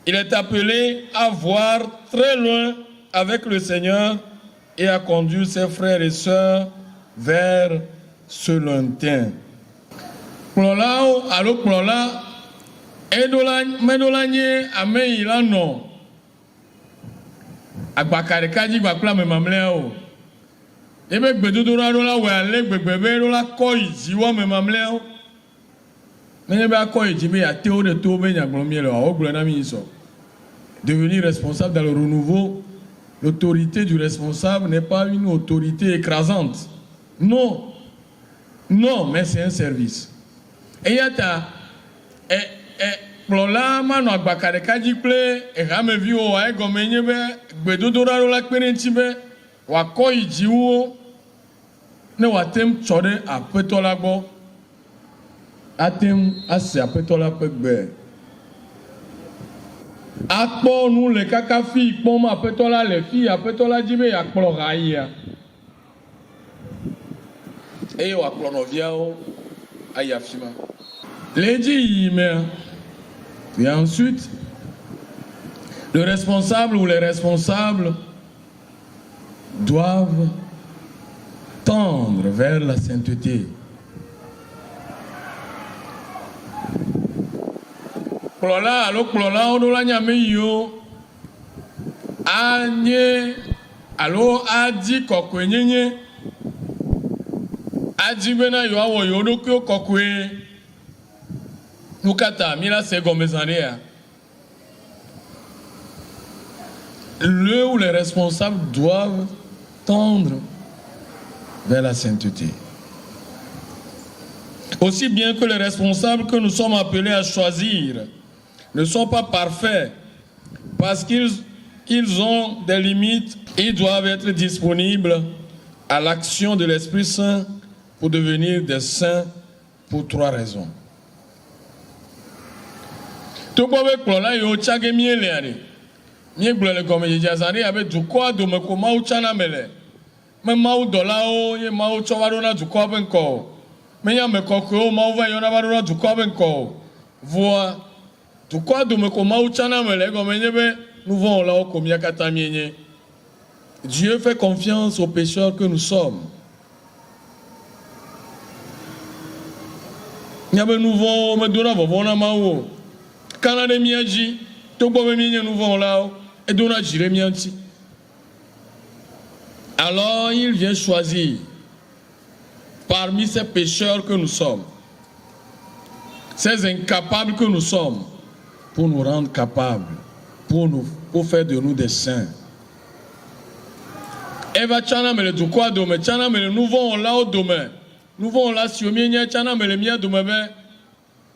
Speaker 6: Il est appelé à voir très loin avec le Seigneur et à conduire ses frères et sœurs vers ce lointain. Plolao alo plola medolanye ame ilano agbakare kaji gbapla me mamleo ebe gbedodora do la we ale gbegbebe do la ko ijiwo me mamleo menye ba ko ijibe ate o de to be nyagbon mi le o gbo na mi so. Devenir responsable dans le renouveau, l'autorité du responsable n'est pas une autorité écrasante. Non. Non, mais c'est un service. Et yata plola mano agbakare kaji ple e game vi o ai gomenye be gbedodora ro la kperenti be wa ko ijiwo ne watem chode apetola gbo atem ase apetola pegbe akpo nu le kaka fi pom apetola le fi apetola jibe akplo raia e wa akplo no via o ayafima leji yime. Et ensuite, le responsable ou les responsables doivent tendre vers la sainteté. Plola alo plola odola nyame yo anye alo adi kokwenyenye adi bena yo awo yo dokyo kokwe. Nukata, mila segomezania. Le ou les responsables doivent tendre vers la sainteté. Aussi bien que les responsables que nous sommes appelés à choisir ne sont pas parfaits parce qu'ils ont des limites, ils doivent être disponibles à l'action de l'Esprit Saint pour devenir des saints pour 3 raisons. Tout le monde a eu tchage miele ani. Mie glole comme yezari avec du quoi de me comment ou chana mele. Mais mau dolao ye mau chovarona du quoi benko. Mais ya me koko mau va yona varona du quoi benko. Voix du quoi de me comment ou chana mele comme yebe nous vont là comme yakata mienye. Dieu fait confiance aux pécheurs que nous sommes. Nyabe nous vont me dona vona mau. Quand les miaji, tout le monde nous vont là et donna Jérémianti. Alors il vient choisir parmi ces pécheurs que nous sommes, ces incapables que nous sommes, pour nous rendre capables, pour faire de nous des saints. Eva Tchana me le Dukwa Dome, Tchana me le nous vont là au domaine. Nous vont là sur Mienya, Tchana me le mia domaine.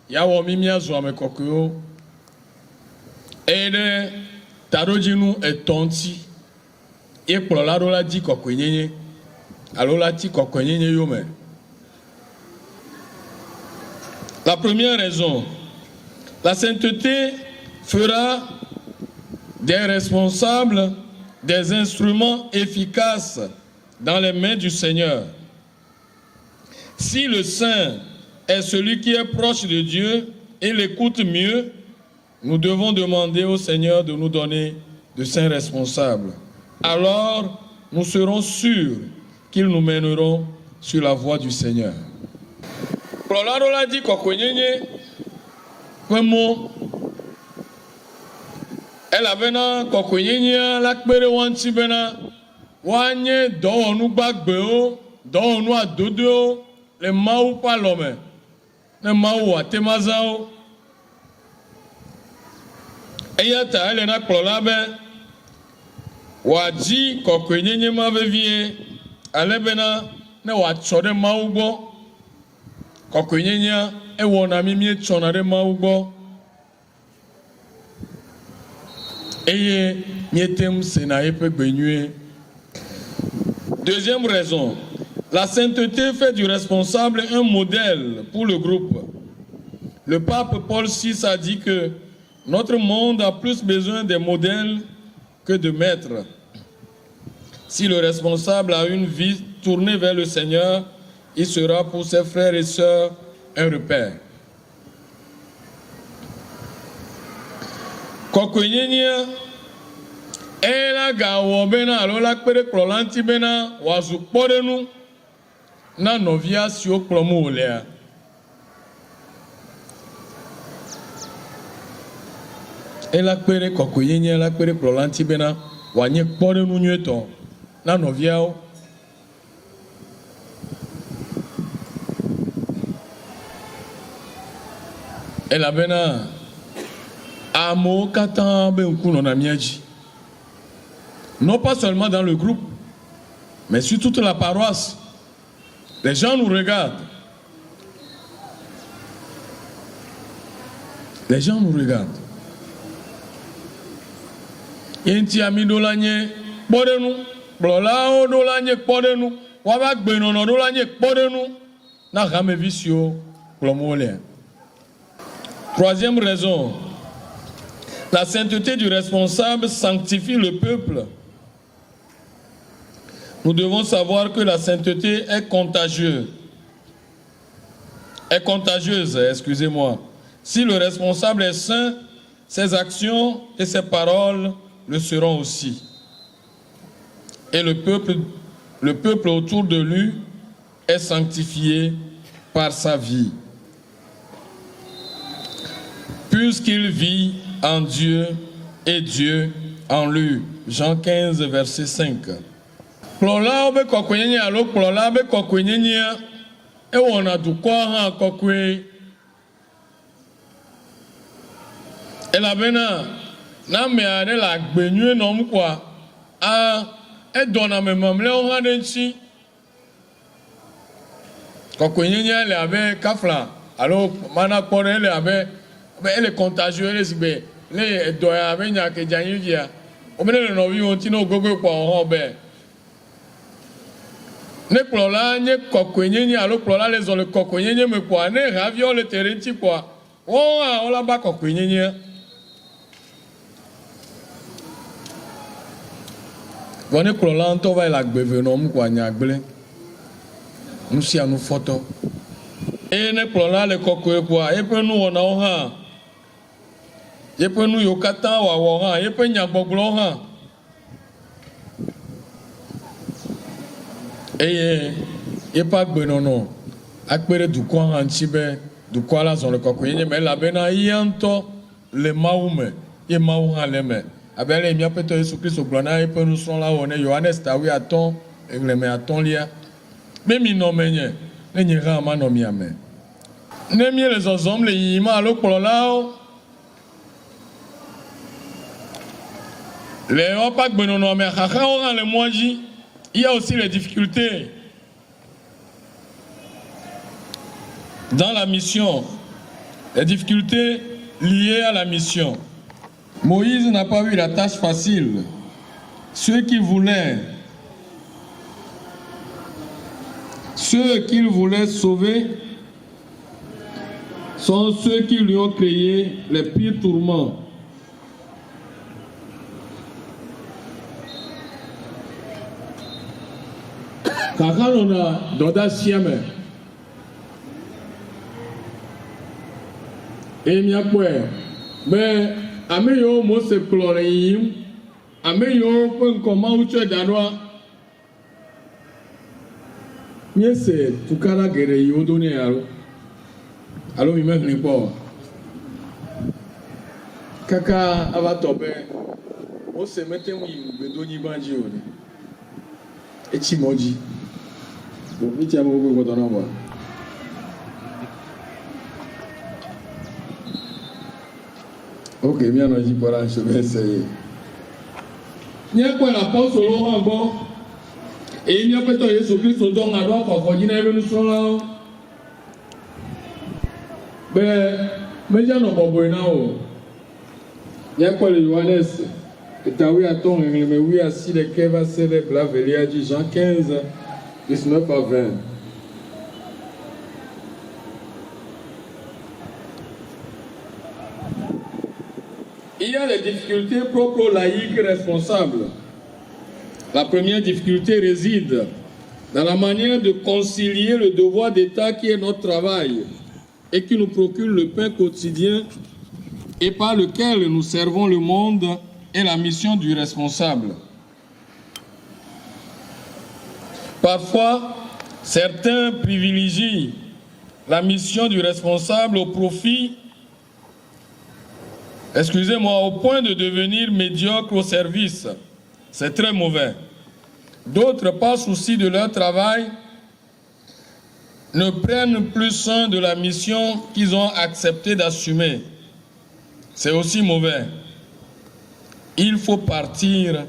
Speaker 6: Yawo mimia zo me kokyo. Et Tarojinu est tonti. Et pour la rola dit kokwenye. Alors la ti kokwenye yome. La première raison, la sainteté fera des responsables des instruments efficaces dans les mains du Seigneur. Si le saint est celui qui est proche de Dieu et l'écoute mieux, nous devons demander au Seigneur de nous donner de saints responsables. Alors, nous serons sûrs qu'ils nous mèneront sur la voie du Seigneur. elabena kɔkɔenyenyea la kpe ɖe wɔn ŋuti bena woanye dɔwɔnu gbagbewo dɔwɔnu adodowo le Mawu ƒe alɔme ne Mawu wòate ma zã wo. Eya ta ele na kplɔla be wòadzi kɔkɔenyenye ma vevie ale bena ne wòatsɔ ɖe Mawu gbɔ. Kɔkɔenyenyea ewɔna mi mietsɔna ɖe Mawu gbɔ eye mietem sena yeƒe gbe nyuie. Deuxième raison, la sainteté fait du responsable un modèle pour le groupe. Le pape Paul VI a dit que notre monde a plus besoin des modèles que de maîtres. Si le responsable a une vie tournée vers le Seigneur, il sera pour ses frères et sœurs un repère. Kɔkɔenyenyea ela gawɔ bena alo la kpe ɖe kplɔla ŋuti bena wòazu kpɔɖenu na nɔvia siwo kplɔm wòlea. Ela kpe ɖe kɔkɔenyenyea la kpe ɖe kplɔla ŋuti bena wòanye kpɔɖenu nyuietɔ na nɔviawo. Elabena amewo katã be ŋku nɔna mía dzi. Non pas seulement dans le groupe, mais sur toute la paroisse. Les gens nous regardent. Les gens nous regardent. Yenti ami do la nye kpɔɖenu, kplɔlawo do la nye kpɔɖenu, woaba gbenɔnɔ do la nye kpɔɖenu na hamevi siwo kplɔm wolea. Troisième raison, la sainteté du responsable sanctifie le peuple. Nous devons savoir que la sainteté est contagieuse. Excusez-moi. Si le responsable est saint, ses actions et ses paroles le seront aussi. Et le peuple autour de lui est sanctifié par sa vie. Puisqu'il vit en Dieu et Dieu en lui. Jean 15, verset 5. Kplɔla be kɔkɔenyenye alo kplɔla be kɔkɔenyenyea ewɔna dukɔa hã kɔkɔe. Elabena na ame aɖe le agbe nyuie nɔm koa edɔna ame mamlɛawo hã ɖe ŋuti. Kɔkɔenyenyea le abe kafla alo mana kpɔ ɖe ele abe ele contagieux ele si be le edɔya abe nya ke dzanyi via. Womene le nɔviwo ŋuti ne wogogo kpɔ ɔhɔ be. Ne kplɔla nye kɔkɔenyenye alo kplɔla le zɔ le kɔkɔenyenye me kpɔa ne haviawo le te ɖe ŋuti kpɔa wɔn hã wola ba kɔkɔenyenyea. Vɔ ne kplɔla ŋutɔ va yi le agbeve nɔm kpɔa nya gblẽ nu sia nu fɔtɔ. Eye ne kplɔla le kɔkɔe kpɔa yeƒe nuwɔnawo hã yeƒe nu yiwo katã wòawɔ hã yeƒe nyagbɔgblɔwo hã eye yeƒe agbenɔnɔ akpe ɖe dukɔa hã ŋuti be dukɔa la zɔ le kɔkɔenyenye me elabena ya ŋutɔ le Mawu me ye Mawu hã le me abe ale míaƒe Tɔ Yesu Kristo gblɔ na yeƒe nusrɔ̃lawo ne Yohanes 15 egleme 1 be minɔ menye ne nye hã manɔ mia me. Ne míele zɔzɔm le yiyim alo kplɔlawo le woƒe agbenɔnɔ me xaxawo hã le mɔa dzi. Il y a aussi les difficultés dans la mission, les difficultés liées à la mission. Moïse n'a pas eu la tâche facile. Ceux qu'il voulait sauver sont ceux qui lui ont créé les pires tourments. Kakalona doda siame. Et miakwe, mais ameyo Mose klore yim, ameyo pen koma uche danwa. Miese tukara gere yodone alo. Alo mi mehni po. kaka avatɔbɛ ose mete ŋu yi gbedonyigba dzi o ne etsi mɔ dzi o mi tia mo gbogbo gbɔdɔ na bɔ. Ok, mianɔ dzi kpɔ ɖa ŋutsu bɛ se ye. Míakpɔe le apɔstolowo hã gbɔ eye míaƒe Tɔ Yesu Kristo dɔ ŋa ɖo akɔkɔ dzi na eƒe nusrɔ̃lawo be medzenɔ bɔbɔe na o. Míakpɔ le Yohanes eta 11 xexlẽme 11 va se ɖe blavelia dzi Jean 15 19 à 20. Il y a les difficultés propres aux laïcs responsables. La première difficulté réside dans la manière de concilier le devoir d'État qui est notre travail et qui nous procure le pain quotidien et par lequel nous servons le monde et la mission du responsable. Parfois, certains privilégient la mission du responsable au profit, au point de devenir médiocre au service. C'est très mauvais. D'autres, par souci de leur travail, ne prennent plus soin de la mission qu'ils ont accepté d'assumer. C'est aussi mauvais. Il faut partir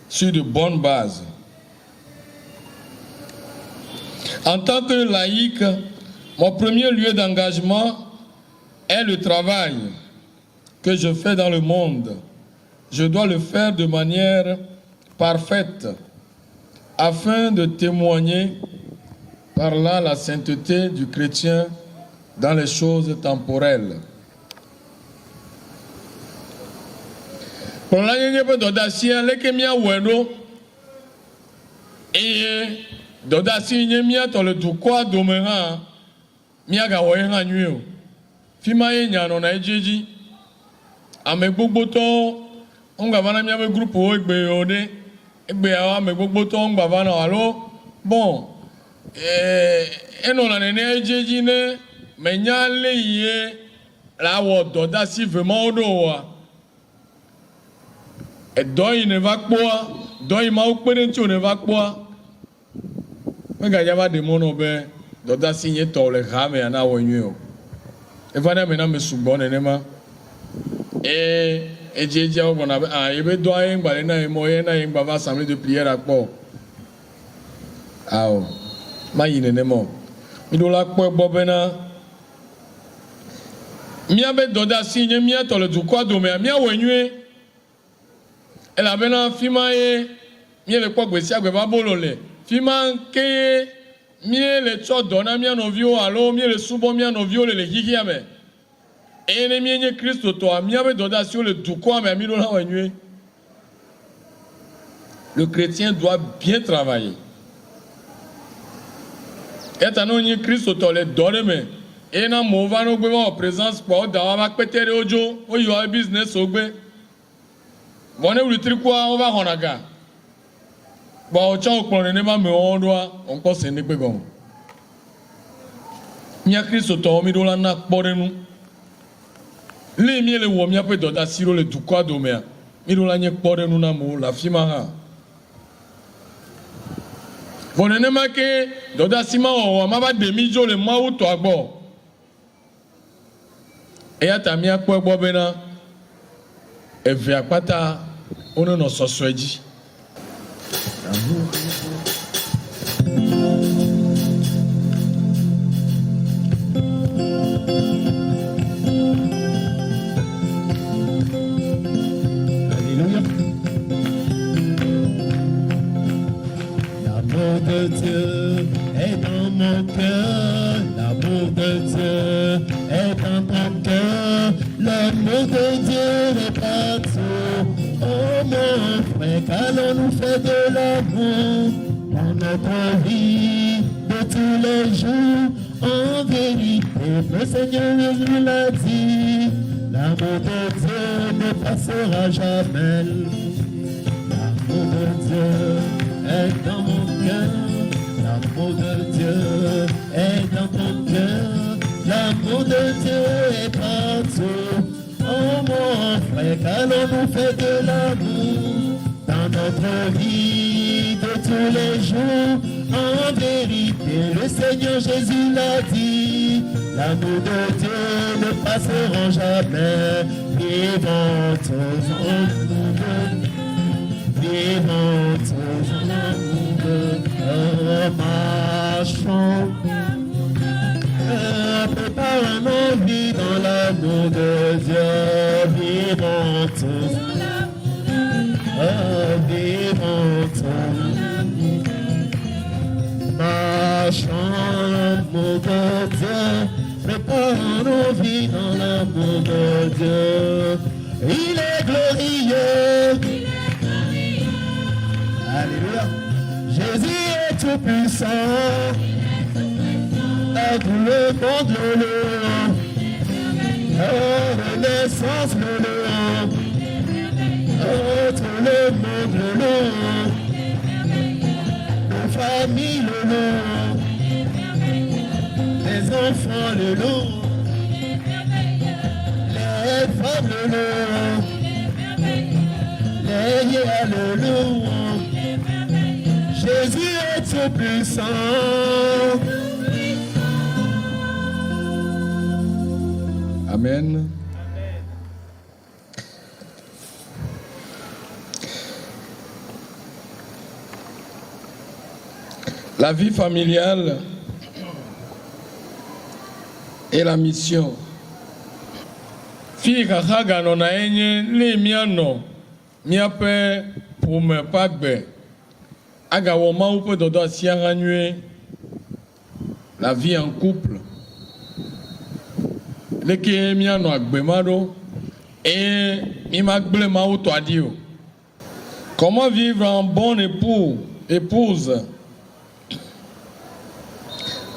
Speaker 6: sur de bonnes bases. En tant que laïc, mon premier lieu d'engagement est le travail que je fais dans le monde. Je dois le faire de manière parfaite afin de témoigner par là la sainteté du chrétien dans les choses temporelles. Pour la ligne de Dodacia, les Kémia Weno et Dodaci Nyemia dans le Dukwa Domera, Miaga Wayanga Nuyo, Fimaye Nyanon Aïdji, Ame Boboto, on va voir un groupe où il y a un groupe on va voir alors bon et non la nene jejine mais nyale yé la wo doda si vraiment do et do il ne va pas do il m'a opéré tu ne va pas mais ga yaba de mono be doda si nye to le game ana wonyo e va na me na me subo nene ma et j'ai dit on avait il veut doyer un balena et moyen na un bava assemblée de prière à quoi ah ma yine mo mi do la ko bobena mi abe doda signe mi to le dukwa do me mi awenue elle avait na fima e mi le ko gbesi agbe ba bolole fima ke mi le tso dona mi anovio alo mi le subo mi anovio le hiki ame ennemi de Christ toi miabe dodation le dukwa mais ami la wanue. Le chrétien doit bien travailler. Et anoni Christ toi le dorme et na mova no gbe en présence pour dawa ba petere ojo o yo business ogbe. Bonne ou le trikwa on va honaga. Ba o chan ko ne ma me on doit on ko se ne gbe gon. Nya Christ toi mi do la na porenu. Les miens les womia peut doda siro le dukwa domea. Miro la nye pore nuna mo la fima ha. Bonene ma ke doda sima o ma ba demi jo le ma u to agbo. E ata mi akpo egbo bena. E vi akpata ono no sosweji.
Speaker 8: L'amour de Dieu est dans mon cœur, l'amour de Dieu est dans ton cœur, l'amour de Dieu est partout. Oh mon frère, qu'allons-nous faire de l'amour dans notre vie de tous les jours? En vérité, le Seigneur nous l'a dit, l'amour de Dieu ne passera jamais. L'amour de Dieu est dans mon cœur, l'amour de Dieu est dans ton cœur, l'amour de Dieu est partout. Oh mon frère, avons fait de l'amour dans notre vie de tous les jours. En vérité, le Seigneur Jésus l'a dit, l'amour de Dieu ne passera jamais. Vivons tous en amour, vivons tous en amour, marchons, préparons nos vies dans l'amour de Dieu. Vivons tous, vivons tous, marchons l'amour de Dieu. Préparons nos vies dans l'amour de Dieu. Il est glorieux. Alléluia. Jésus est tout puissant. À tout le monde le louant. Renaissance le louant. Tout le monde le louant. Nos familles le louant. Les enfants le louent, les femmes le louent, les yeux le louent. Jésus est tout puissant.
Speaker 6: Amen. La vie familiale et la mission. Fi kaka no na enye le miano miape pour me pagbe. Aga wo ma ou peut dodo asianga nue. La vie en couple. Le ke miano agbemado et mi magble ma ou to adio. Comment vivre en bon époux, épouse,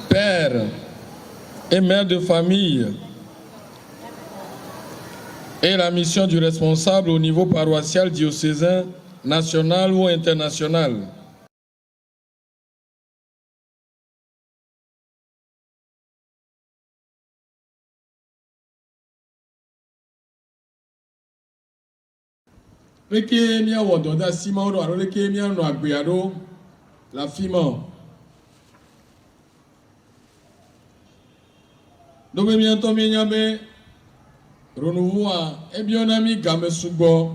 Speaker 6: père et mère de famille et la mission du responsable au niveau paroissial, diocésain, national ou international. Leke mia wododa sima odo aro leke mia no agbeado la fima. Dobe mi anto mi nyame renouveau et bien ami game sugo.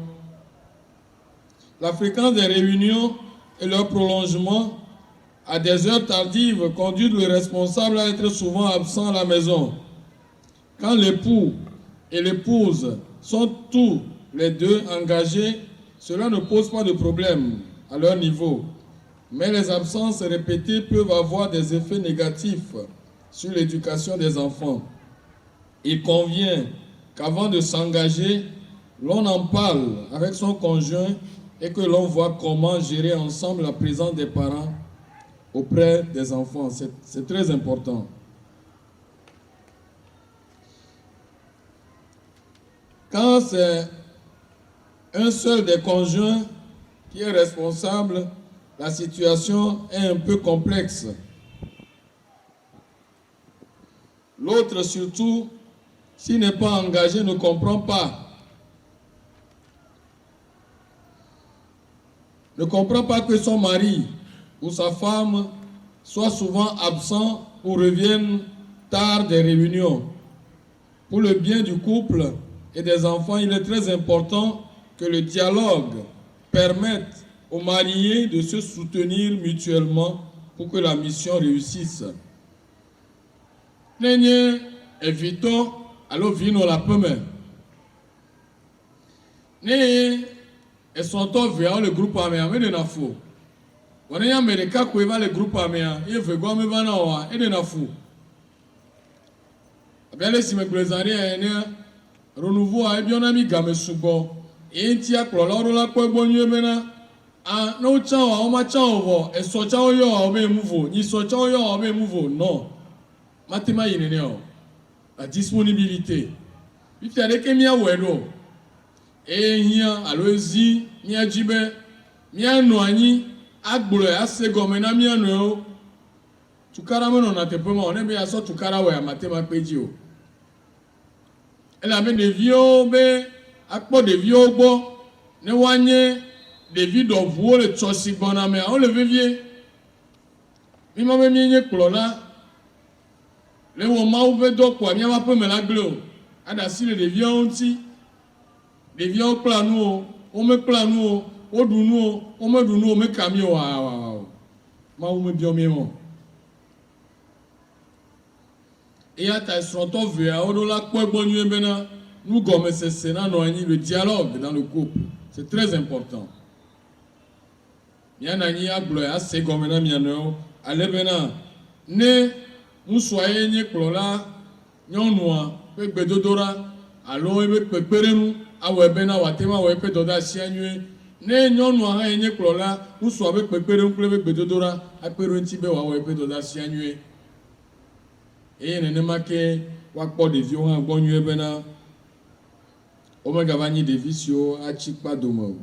Speaker 6: La fréquence des réunions et leur prolongement à des heures tardives conduit le responsable à être souvent absent à la maison. Quand l'époux et l'épouse sont tous les deux engagés, cela ne pose pas de problème à leur niveau. Mais les absences répétées peuvent avoir des effets négatifs sur l'éducation des enfants. Il convient qu'avant de s'engager, l'on en parle avec son conjoint et que l'on voit comment gérer ensemble la présence des parents auprès des enfants. C'est très important. Quand c'est un seul des conjoints qui est responsable, la situation est un peu complexe. L'autre, surtout, s'il n'est pas engagé, ne comprend pas. Ne comprend pas que son mari ou sa femme soit souvent absent ou revienne tard des réunions. Pour le bien du couple et des enfants, il est très important que le dialogue permette aux mariés de se soutenir mutuellement pour que la mission réussisse. Nenye evito alo vino la peme. Ne esonto via le groupe amea me de na fo. Wane ya Amerika ko eva le groupe amea, ye vego me bana wa e de na fo. Abia si me glezari ene renouveau a ebiona mi game sugo. Enti aklola ro la ko egbonyu emena. Ah no chan wa o ma chan ovo, eso chan yo o be muvo, ni so chan yo o be muvo. Non. Matema yinene o. La disponibilité. Puis tu as des kémia wedo. Et hia alozi mia jibe mia noani agbolo ya segome na mia no. Tukara mo na te pema on be aso tukara we matema peji o. Elle a mis des vieux be akpo de vieux gbo ne wanye David ovuo le tsosi gbɔna mea o le vevie mi ma be mi nye kplɔla le wɔ mawu be dɔ kpoa miava ƒe me la gble o aɖe asi le ɖeviawo ŋuti ɖeviawo kpla nu o wome kpla nu o woɖu nu o womeɖu nu o meka mi o o mawu me biɔ mi o eya ta esrɔ̃tɔ veawo ɖo la kpɔe gbɔ nyuie bena nugɔmesese nanɔ anyi le dialogue dans le couple c'est très important miana anyi agblɔe ase gɔme na mia nɔewo ale bena ne ŋusua ye nye kplɔla nyɔnua ƒe gbedodoɖa alo ebe kpekpeɖeŋu awɔe bena wòate ma wɔ eƒe dɔdeasia nyuie ne nyɔnua hã ye nye kplɔla ŋusua ƒe kpekpeɖeŋu kple ebe gbedodoɖa akpe ɖe eŋuti be wòawɔ eƒe dɔdeasia nyuie eye nenema ke woakpɔ ɖeviwo hã gbɔ nyuie bena womegava nyi ɖevi siwo atsi kpa dome o.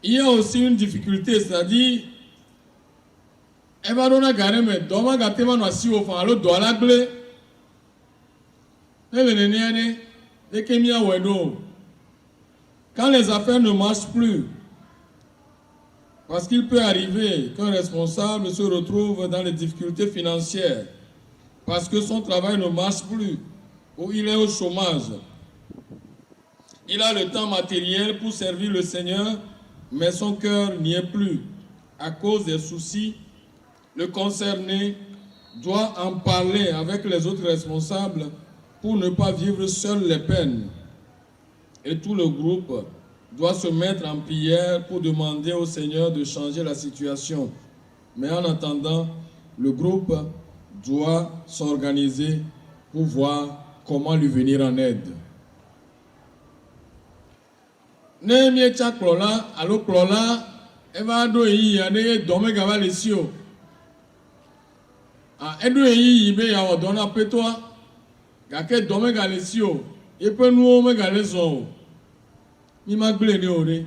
Speaker 6: Il y a aussi une difficulté, c'est-à-dire eva ɖona ga ɖe me dɔ magate va nɔ asi wo fã alo dɔ la gblẽ ne le nenea ɖe leke miawɔe ɖo quand les affaires ne marchent plus parce qu'il peut arriver qu'un responsable se retrouve dans les difficultés financières parce que son travail ne marche plus ou il est au chômage. Il a le temps matériel pour servir le Seigneur, mais son cœur n'y est plus à cause des soucis. Le concerné doit en parler avec les autres responsables pour ne pas vivre seul les peines. Et tout le groupe doit se mettre en prière pour demander au Seigneur de changer la situation. Mais en attendant, le groupe doit s'organiser pour voir comment lui venir en aide. Ne mietsa kplɔla alo kplɔla eva ɖo eyi aɖe ye dɔme gava le si o. Eɖo eyi be yeawɔ dɔ na aƒetɔa gake dɔme gale si o yeƒe nuwo megale zɔ o. Mi ma gblẽ ne o ɖe.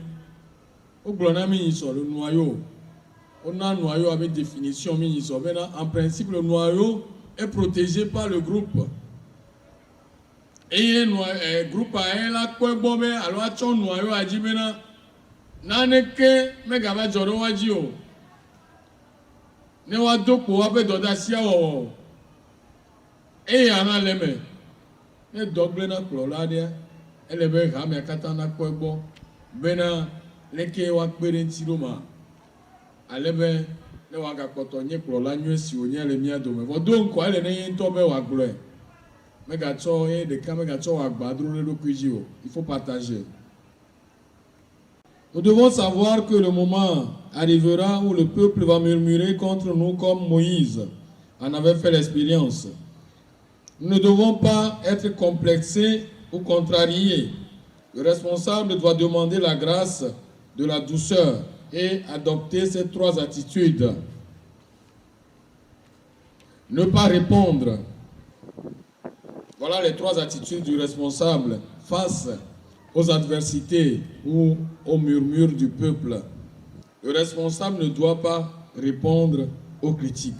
Speaker 6: Wogblɔ na mi nyi sɔ le noyau. Wona noyau abe définition mi nyi sɔ bena en principe le noyau est protégé par le groupe. Eye groupe a la kpɔe gbɔ be alo atsɔ noyau adzi bena naneke megava dzɔ ɖe woadzi o. Ne woado kpo woaƒe dɔdeasia wɔwɔ o. Eye hã le me ne dɔ gblẽ na kplɔla aɖea ele be hamea katã nakpɔe gbɔ bena leke woakpe ɖe ŋuti ɖo ma ale be ne woagakpɔtɔ nye kplɔla nyuie si wònye le mía dome vɔ do ŋkɔ ele ne ye ŋutɔ be wòagblɔe megatsɔ ye ɖeka megatsɔ wòagba dro ɖe ɖokui dzi o. Il faut partager. Nous devons savoir que le moment arrivera où le peuple va murmurer contre nous comme Moïse en avait fait l'expérience. Nous ne devons pas être complexés ou contrariés. Le responsable doit demander la grâce de la douceur et adopter ces trois attitudes. Ne pas répondre. Voilà les trois attitudes du responsable face aux adversités ou aux murmures du peuple. Le responsable ne doit pas répondre aux critiques.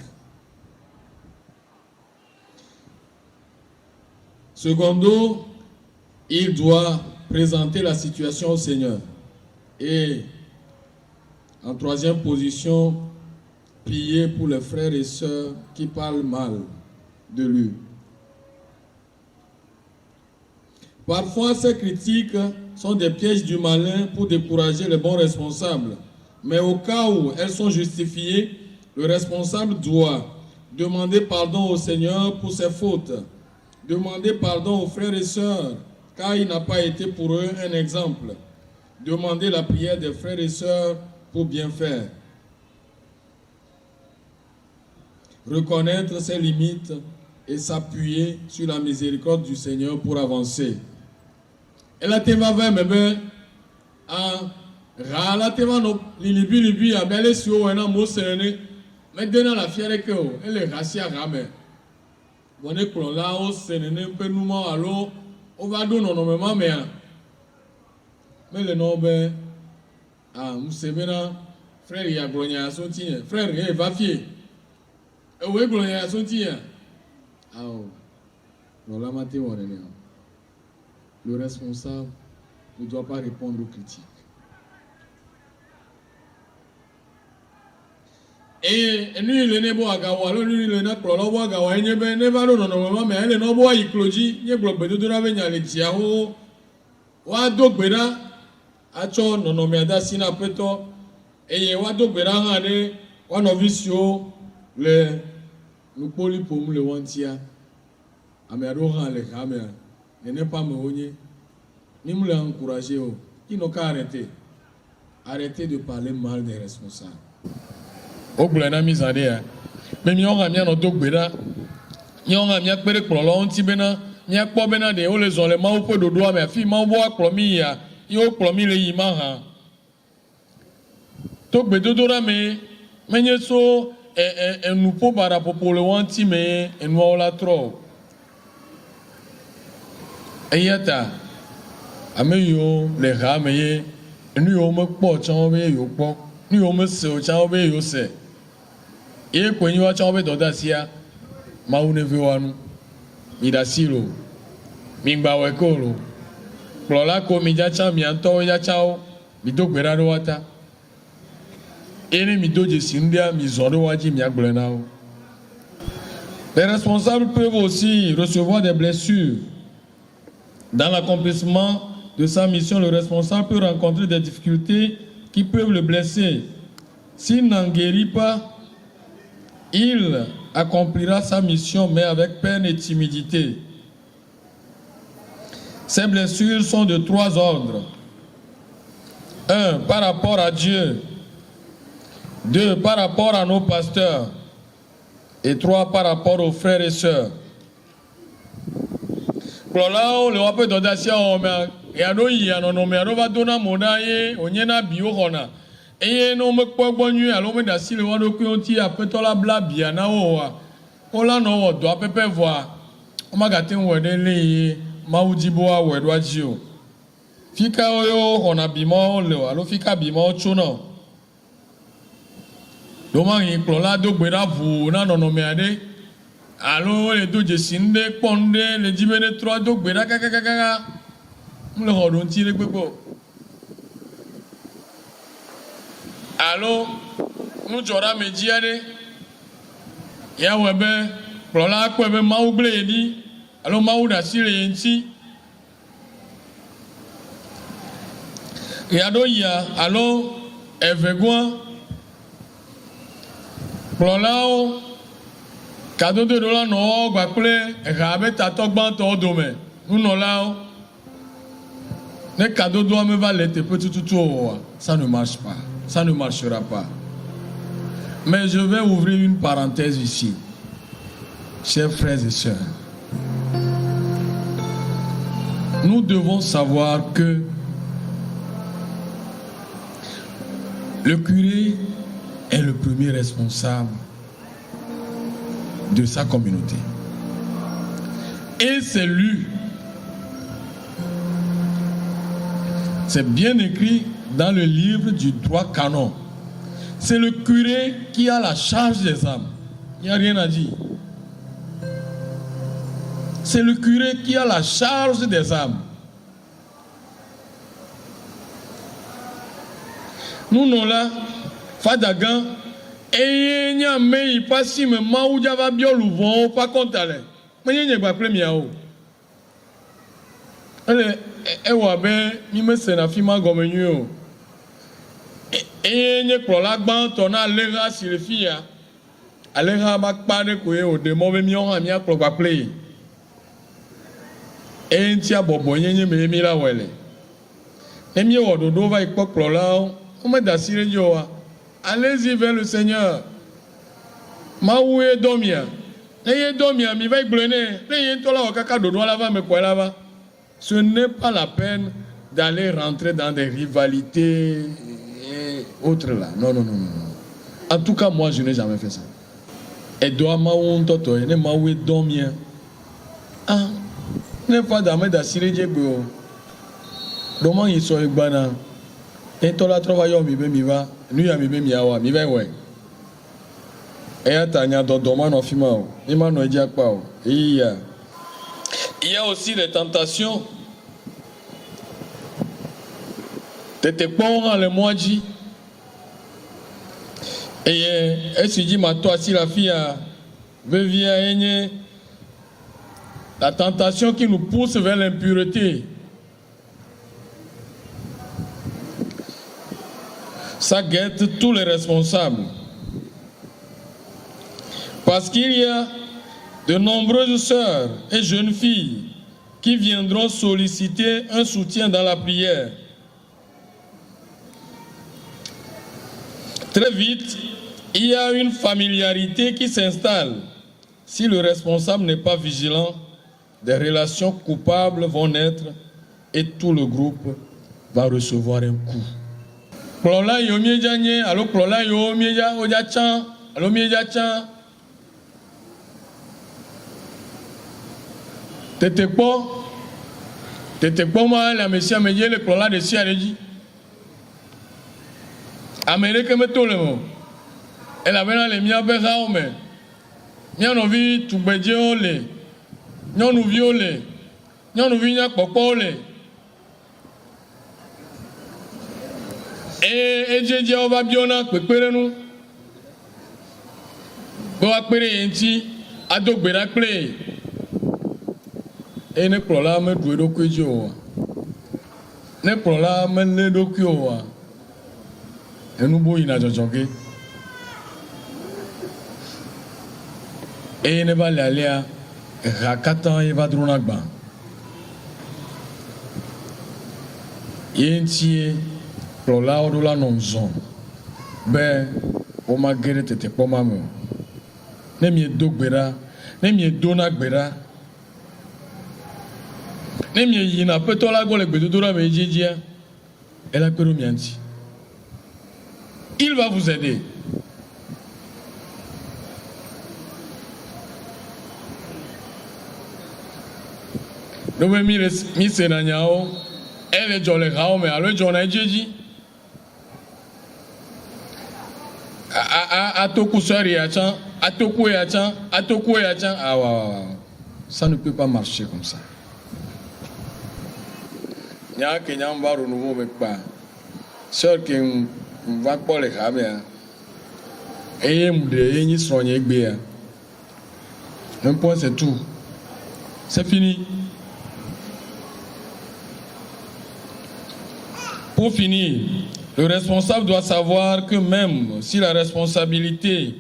Speaker 6: Secondo, il doit présenter la situation au Seigneur. Et en troisième position, prier pour les frères et sœurs qui parlent mal de lui. Parfois, ces critiques sont des pièges du malin pour décourager les bons responsables. Mais au cas où elles sont justifiées, le responsable doit demander pardon au Seigneur pour ses fautes, demander pardon aux frères et sœurs, car il n'a pas été pour eux un exemple, demander la prière des frères et sœurs pour bien faire, reconnaître ses limites et s'appuyer sur la miséricorde du Seigneur pour avancer. Et la tema va me la tema no libi abele si o na mo sene me dena la fiere ke o ele rasia rame bone klo la o sene ne pe nu ma alo o va do no me ma me me le no be msebena frère ya glonya so tie frère e va fie e we glonya so tie no la mate wonene le responsable ne doit pas répondre aux critiques. Et nous, il est né à Gawa, lui, il est né pour l'envoi à Gawa, il n'est pas normalement, mais elle est non bois, il clôtit, il est bloqué de la veine à l'Etiao. Wado Beda, Acho, non nommé à Dassina Preto, et Wado Beda, one of visio, le polypom, le wantia, Amerohan, le Kamer, il n'est pas me ni me l'a encouragé, il n'a qu'à arrêter. Arrêtez de parler mal des responsables. Au bout de la mise en l'air, mais nous avons mis un autre béda, nous avons mis un peu pour l'antibéna, nous avons pas béna de haut les gens, les mains au de doigt, mais fille m'en voit promis, il y a promis les images. Donc, bédo d'ora, mais nous sommes nous pour par rapport pour le anti, mais nous avons la trop. Et yata, ameyo les ramés, nous avons pas changé, nous avons changé, et quand nous avons changé d'audacia, maune viwanu, midasilo, mimbawekolo, plola ko mijacha mianto yachao, mido gberado wata, ene mido jesindia mizondo waji miagbenao. Les responsables peuvent aussi recevoir des blessures. Dans l'accomplissement de sa mission, le responsable peut rencontrer des difficultés qui peuvent le blesser. S'il n'en guérit pas, il accomplira sa mission, mais avec peine et timidité. Ces blessures sont de 3 ordres. 1. Par rapport à Dieu. 2. Par rapport à nos pasteurs. Et 3. Par rapport aux frères et sœurs. Là, le rappel d'audacia, et à nous, il y a un homme, on va donner mon aïe, on y a bio, on a. Et non, me quoi bon nuit, alors me d'assis le wano qui après toi la blabia na oa. On la no doit pepe voir. On m'a gâté un wedele, maudiboa ou edouadio. Fika oyo, on a bimon le, alors fika bimon chono. Doma y clola do bera vous, na non me ade. Alors les deux jessinde, ponde, les dibene 3 do bera kaka. Le rodon tire pepo. Alors, nous j'aurai médiade, ya webe, plola kwebe mauble di, alors mauda sile yenti. Yado ya, alors evegwa, plola o, cadeau de $2 no, bakule, rabe tatokban to dome, nous no lao. Les cadeaux doivent me valer tes petits tutos, ça ne marche pas. Ça ne marchera pas. Mais je vais ouvrir une parenthèse ici. Chers frères et sœurs, nous devons savoir que le curé est le premier responsable de sa communauté. Et c'est lui. C'est bien écrit dans le livre du droit canon. C'est le curé qui a la charge des âmes. Il n'y a rien à dire. C'est le curé qui a la charge des âmes. Nous, nous là, Fadagan, et il y a mais il passe si me maouja va bien l'ouvrir, pas contre aller. Mais il n'y a pas premier. Allez, et ouais, il me sait la fille comme nous. Et il y a ton a l'air sur les filles. Aller à ma part de courir au démon, mais on a mis à play. Et il y a bobo, il y a mis la welle. Et mieux, on doit y croire là. On m'a d'assurer Joa. Allez-y vers le Seigneur. Maoué domia. N'ayez domia, mi va y blonner. N'ayez toi là au caca de doigt là-bas, mais quoi là-bas. Ce n'est pas la peine d'aller rentrer dans des rivalités et autres là. Non, non, non, non. En tout cas, moi, je n'ai jamais fait ça. Et doit maoué toto, et ne maoué domia. Ah, n'est pas d'amener d'assurer Dieu. Comment ils sont bana? Et toi là, travaillons, mi va. Nous, ya mi miawa, mi va ouais. Et à tanya dodoman en fumant. Il m'a dit à quoi? Il y a aussi les tentations. Tete kpɔn le mɔa dzi. Eye esi dzi ma tɔ asi la fia vevia enye la tentation qui nous pousse vers l'impureté. Ça guette tous les responsables. Parce qu'il y a de nombreuses sœurs et jeunes filles qui viendront solliciter un soutien dans la prière. Très vite, il y a une familiarité qui s'installe. Si le responsable n'est pas vigilant, des relations coupables vont naître et tout le groupe va recevoir un coup. Kplɔla yiwo míedza nye alo kplɔla yiwo míedza wodza tsã alo míedza tsã tetekpɔ ma le ame sia ame dzi le kplɔla ɖe sia ɖe dzi. Ame ɖeke meto le o elabena le míaƒe xawo me mía nɔvi tugbedzewo le, nyɔnuviwo le, nyɔnuvi nyakpɔkpɔwo le. Edzedzewo va biona kpekpeɖenu be woakpe ɖe ye ŋuti ado gbe ɖa kple eye ne kplɔla meɖu eɖokui dzi o, ne kplɔla melé eɖokui o, enubo yina dzɔdzɔge eye ne va le alea ha katã ye va drona gbã ye ŋutie kplɔlawo ɖo la nɔ zɔn be womage ɖe tetekpɔ ma me o. Ne miedo gbe ɖa, ne miedona gbe ɖa, ne mieyina aƒetɔ la gbɔ le gbedodoɖa me dziedzia, ela kpe ɖo mia ŋuti. Il va vous aider. Ne be mi sena nyawo, ele dzɔ le hawo me alo dzɔ na edzi. Atoku sɔri ya tsã, atoku ya tsã, atoku ya tsã. Ah ouais, ça ne peut pas marcher comme ça. Nya ke nya va renouveau me kpa. Sœur ke va kpɔ le ha mea. Eye mu de ye nyi srɔ̃nye egbea. Un point c'est tout. C'est fini. Pour finir, le responsable doit savoir que même si la responsabilité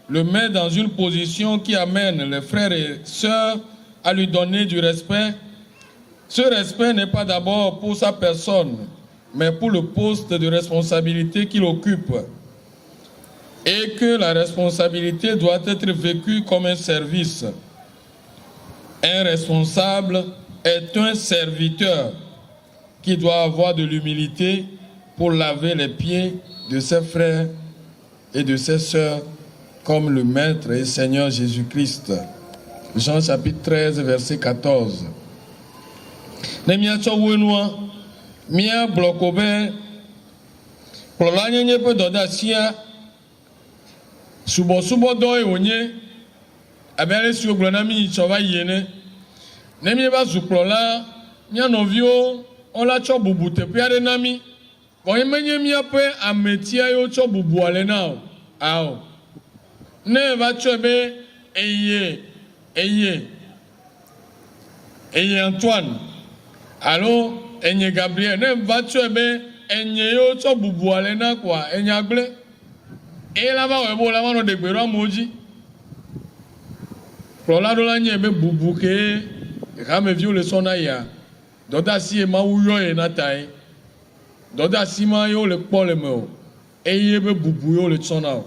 Speaker 6: le met dans une position qui amène les frères et sœurs à lui donner du respect, ce respect n'est pas d'abord pour sa personne, mais pour le poste de responsabilité qu'il occupe. Et que la responsabilité doit être vécue comme un service. Un responsable est un serviteur qui doit avoir de l'humilité pour laver les pieds de ses frères et de ses sœurs comme le Maître et Seigneur Jésus-Christ. Jean chapitre 13, verset 14. Ne miatsɔ wenua, mia blɔko be kplɔla nyenye ƒe dɔdeasia subɔsubɔdɔ ye wònye abe ale si wogblɔ na mi tsɔ va yi ene. Ne mieva zu kplɔla, mia nɔviwo wola tsɔ bubu teƒe aɖe na mi. Vɔ menye míaƒe ametia yiwo tsɔ bubua le na o. Ao. Ne va tsɔe be eye Antoine alo enye Gabriel, ne va tsɔe be enye yiwo tsɔ bubua le na koa enya gblẽ. Eye la va wɔ ebe la va nɔ ɖe gbe ɖo amewo dzi. Kplɔla ɖo la nye be bubu ke hameviwo le sɔ na yia. Dɔdeasi ye Mawu yɔ ye na tae. Dɔdeasi ma yewo le kpɔ le me o. Eye be bubu yewo le tsɔna o.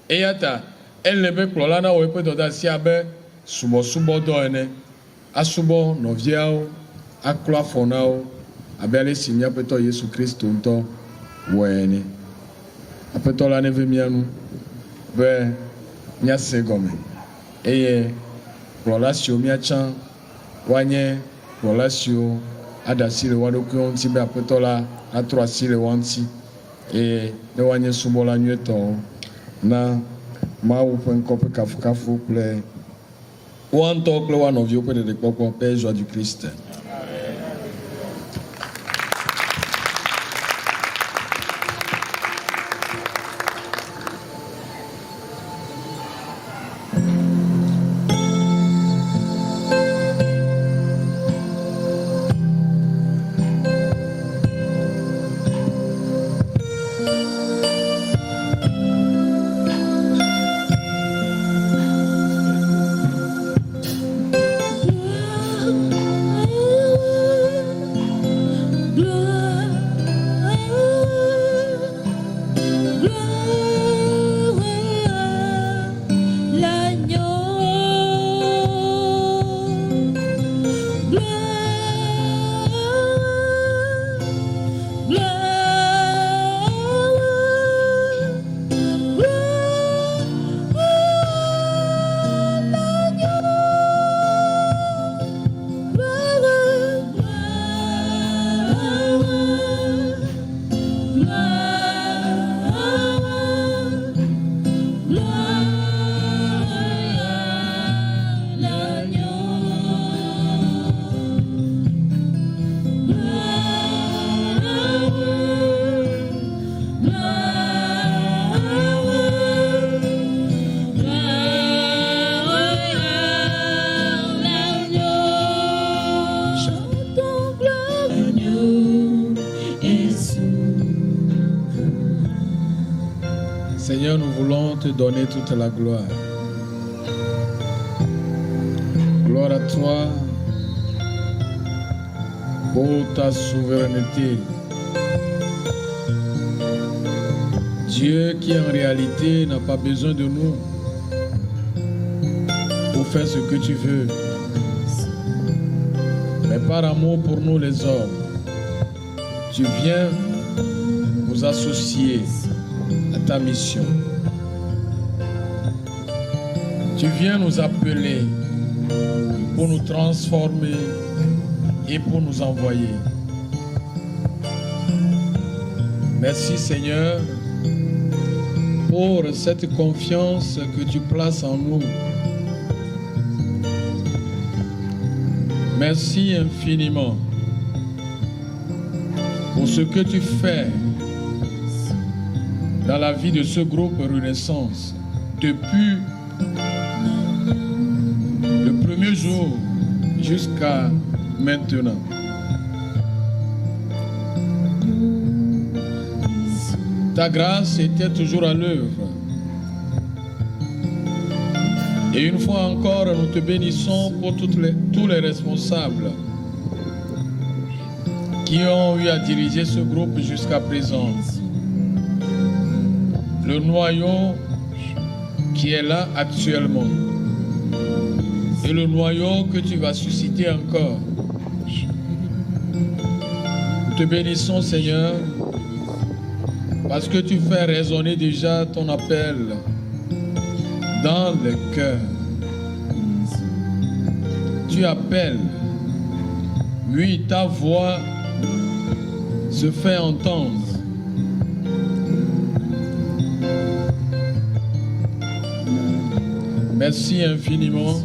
Speaker 6: Eya ta ele be kplɔla na wɔ eƒe dɔdeasi abe subɔsubɔdɔ ene. Asubɔ nɔviawo, aklɔ afɔ na wo abe ale si míaƒe Tɔ Yesu Kristo ŋutɔ wɔ ene. Aƒetɔ la neve mía nu be míase gɔme eye kplɔla siwo míatsã woanye kplɔla siwo aɖe asi le woa ɖokuiwo ŋuti be aƒetɔ la atrɔ asi le woa ŋuti eye ne woanye subɔla nyuietɔwo na Mawu ƒe ŋkɔ ƒe kafukafu kple woa ŋutɔ kple woa nɔviwo ƒe ɖeɖekpɔkpɔ Père Joie du Christ. Seigneur, nous voulons te donner toute la gloire. Gloire à toi pour ta souveraineté. Dieu qui en réalité n'a pas besoin de nous pour faire ce que tu veux. Mais par amour pour nous les hommes, tu viens nous associer à ta mission. Tu viens nous appeler pour nous transformer et pour nous envoyer. Merci Seigneur pour cette confiance que tu places en nous. Merci infiniment pour ce que tu fais dans la vie de ce groupe Renaissance depuis le premier jour jusqu'à maintenant. Ta grâce était toujours à l'œuvre. Et une fois encore, nous te bénissons pour tous les responsables qui ont eu à diriger ce groupe jusqu'à présent. Le noyau qui est là actuellement et le noyau que tu vas susciter encore. Nous te bénissons Seigneur parce que tu fais résonner déjà ton appel dans le cœur. Tu appelles, oui, ta voix se fait entendre. Merci infiniment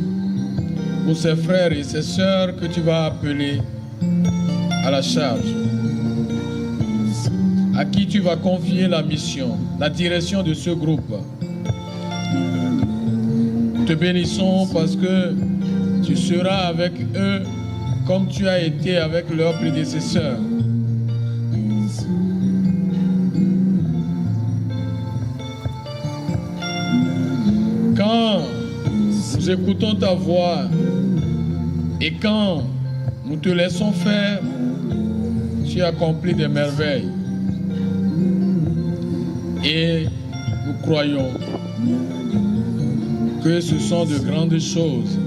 Speaker 6: pour ces frères et ces sœurs que tu vas appeler à la charge, à qui tu vas confier la mission, la direction de ce groupe. Nous te bénissons parce que tu seras avec eux comme tu as été avec leurs prédécesseurs. Quand nous écoutons ta voix et quand nous te laissons faire, tu accomplis des merveilles. Et nous croyons que ce sont de grandes choses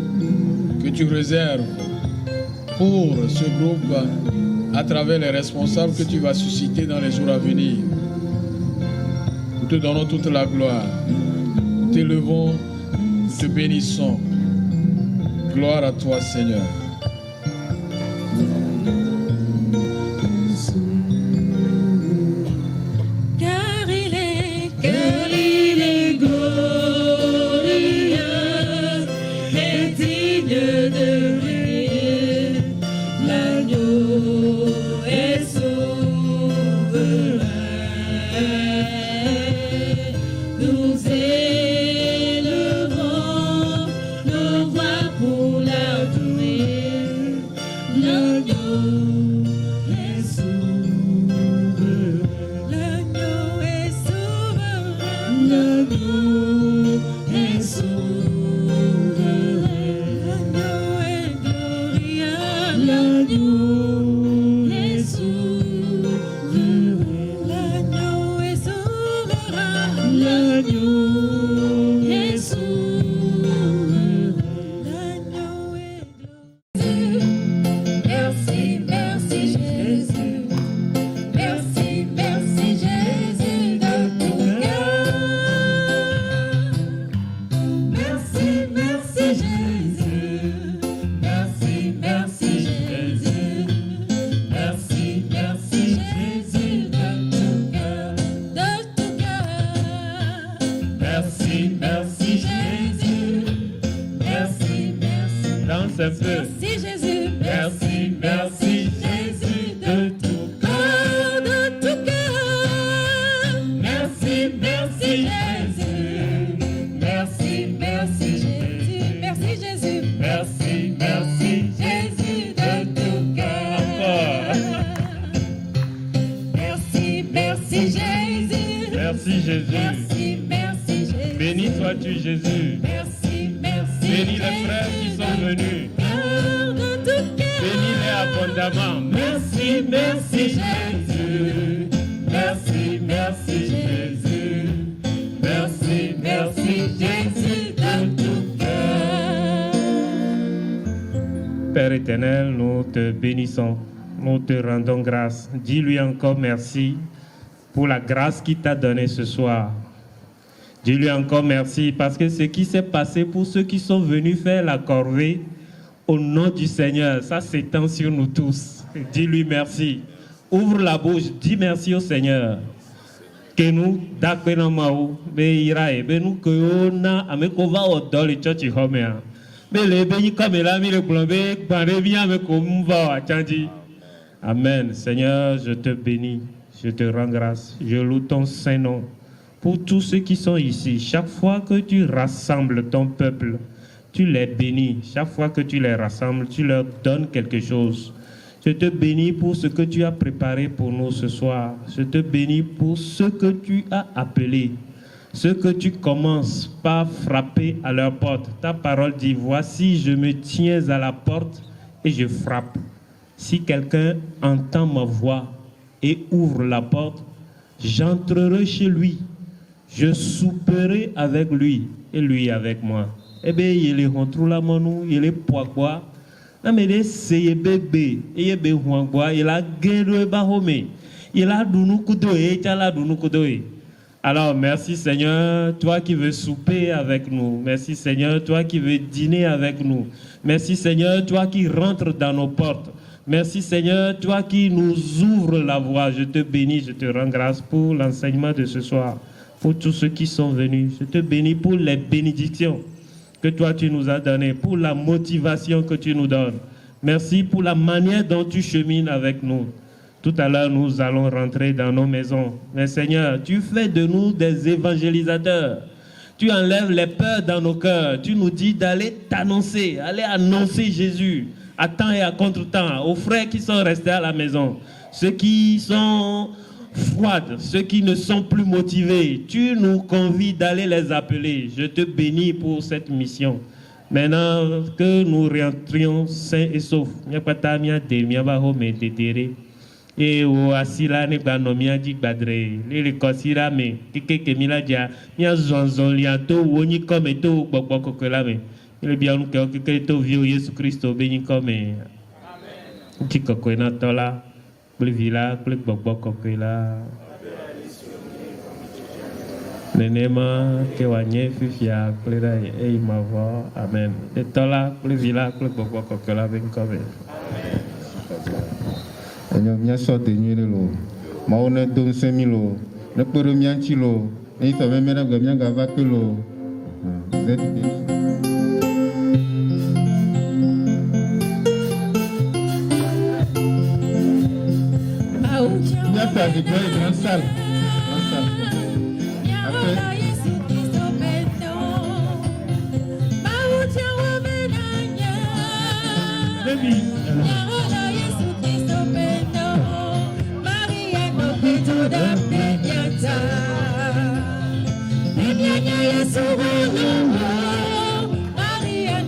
Speaker 6: que tu réserves pour ce groupe à travers les responsables que tu vas susciter dans les jours à venir. Nous te donnons toute la gloire. Nous t'élevons, nous te bénissons. Gloire à toi, Seigneur.
Speaker 8: Merci Jésus.
Speaker 1: Merci, merci Jésus.
Speaker 8: Béni sois-tu Jésus.
Speaker 1: Merci, merci.
Speaker 8: Bénis les frères qui sont venus.
Speaker 1: De tout cœur.
Speaker 8: Bénis-les abondamment. Merci, merci Jésus. Merci, merci Jésus. Merci, merci Jésus de tout cœur. Père éternel, nous te bénissons. Nous te rendons grâce. Dis-lui encore merci pour la grâce qu'il t'a donnée ce soir. Dis-lui encore merci parce que ce qui s'est passé pour ceux qui sont venus faire la corvée au nom du Seigneur, ça s'étend sur nous tous. Dis-lui merci. Ouvre la bouche, dis merci au Seigneur. Que nous, d'accord, mais nous que na amekova odoli chochi homea. Mais les bénis comme la mi le plombé, paré bien me comme va changi. Amen. Seigneur, je te bénis, je te rends grâce, je loue ton saint nom pour tous ceux qui sont ici. Chaque fois que tu rassembles ton peuple, tu les bénis. Chaque fois que tu les rassembles, tu leur donnes quelque chose. Je te bénis pour ce que tu as préparé pour nous ce soir. Je te bénis pour ce que tu as appelé, ce que tu commences par frapper à leur porte. Ta parole dit, voici, je me tiens à la porte et je frappe. Si quelqu'un entend ma voix et ouvre la porte, j'entrerai chez lui. Je souperai avec lui et lui avec moi. Eh bien, il est rentré là, il est poids. Il c'est bébé, il est il a guéri bahomé, il a dounou kudoé, il a dounou kudoé. Alors merci Seigneur, toi qui veux souper avec nous. Merci Seigneur, toi qui veux dîner avec nous. Merci Seigneur, toi qui rentres dans nos portes. Merci Seigneur, toi qui nous ouvres la voie. Je te bénis, je te rends grâce pour l'enseignement de ce soir, pour tous ceux qui sont venus. Je te bénis pour les bénédictions que toi tu nous as données, pour la motivation que tu nous donnes. Merci pour la manière dont tu chemines avec nous. Tout à l'heure, nous allons rentrer dans nos maisons. Mais Seigneur, tu fais de nous des évangélisateurs. Tu enlèves les peurs dans nos cœurs. Tu nous dis d'aller t'annoncer, aller annoncer Jésus à temps et à contre-temps aux frères qui sont restés à la maison, ceux qui sont froides, ceux qui ne sont plus motivés. Tu nous convies d'aller les appeler. Je te bénis pour cette mission. Maintenant que nous rentrions sains et saufs, et au asila ne banomia di badre les kosira me keke mila dia nya zonzon liato woni comme to gbogbo kokela me le bien que to vieux Jésus Christ béni comme amen ti kokena tola plus vila plus gbogbo kokela nenema ke wanye fifia klera e mavo amen et tola plus vila plus gbogbo kokela béni comme
Speaker 3: Seigneur, mia sorte de nuit lo, maone don semilo, ne pere mianchi lo, ne so me mera ga mianga vakelo. Mia fa de joie grand salle.
Speaker 1: Maria,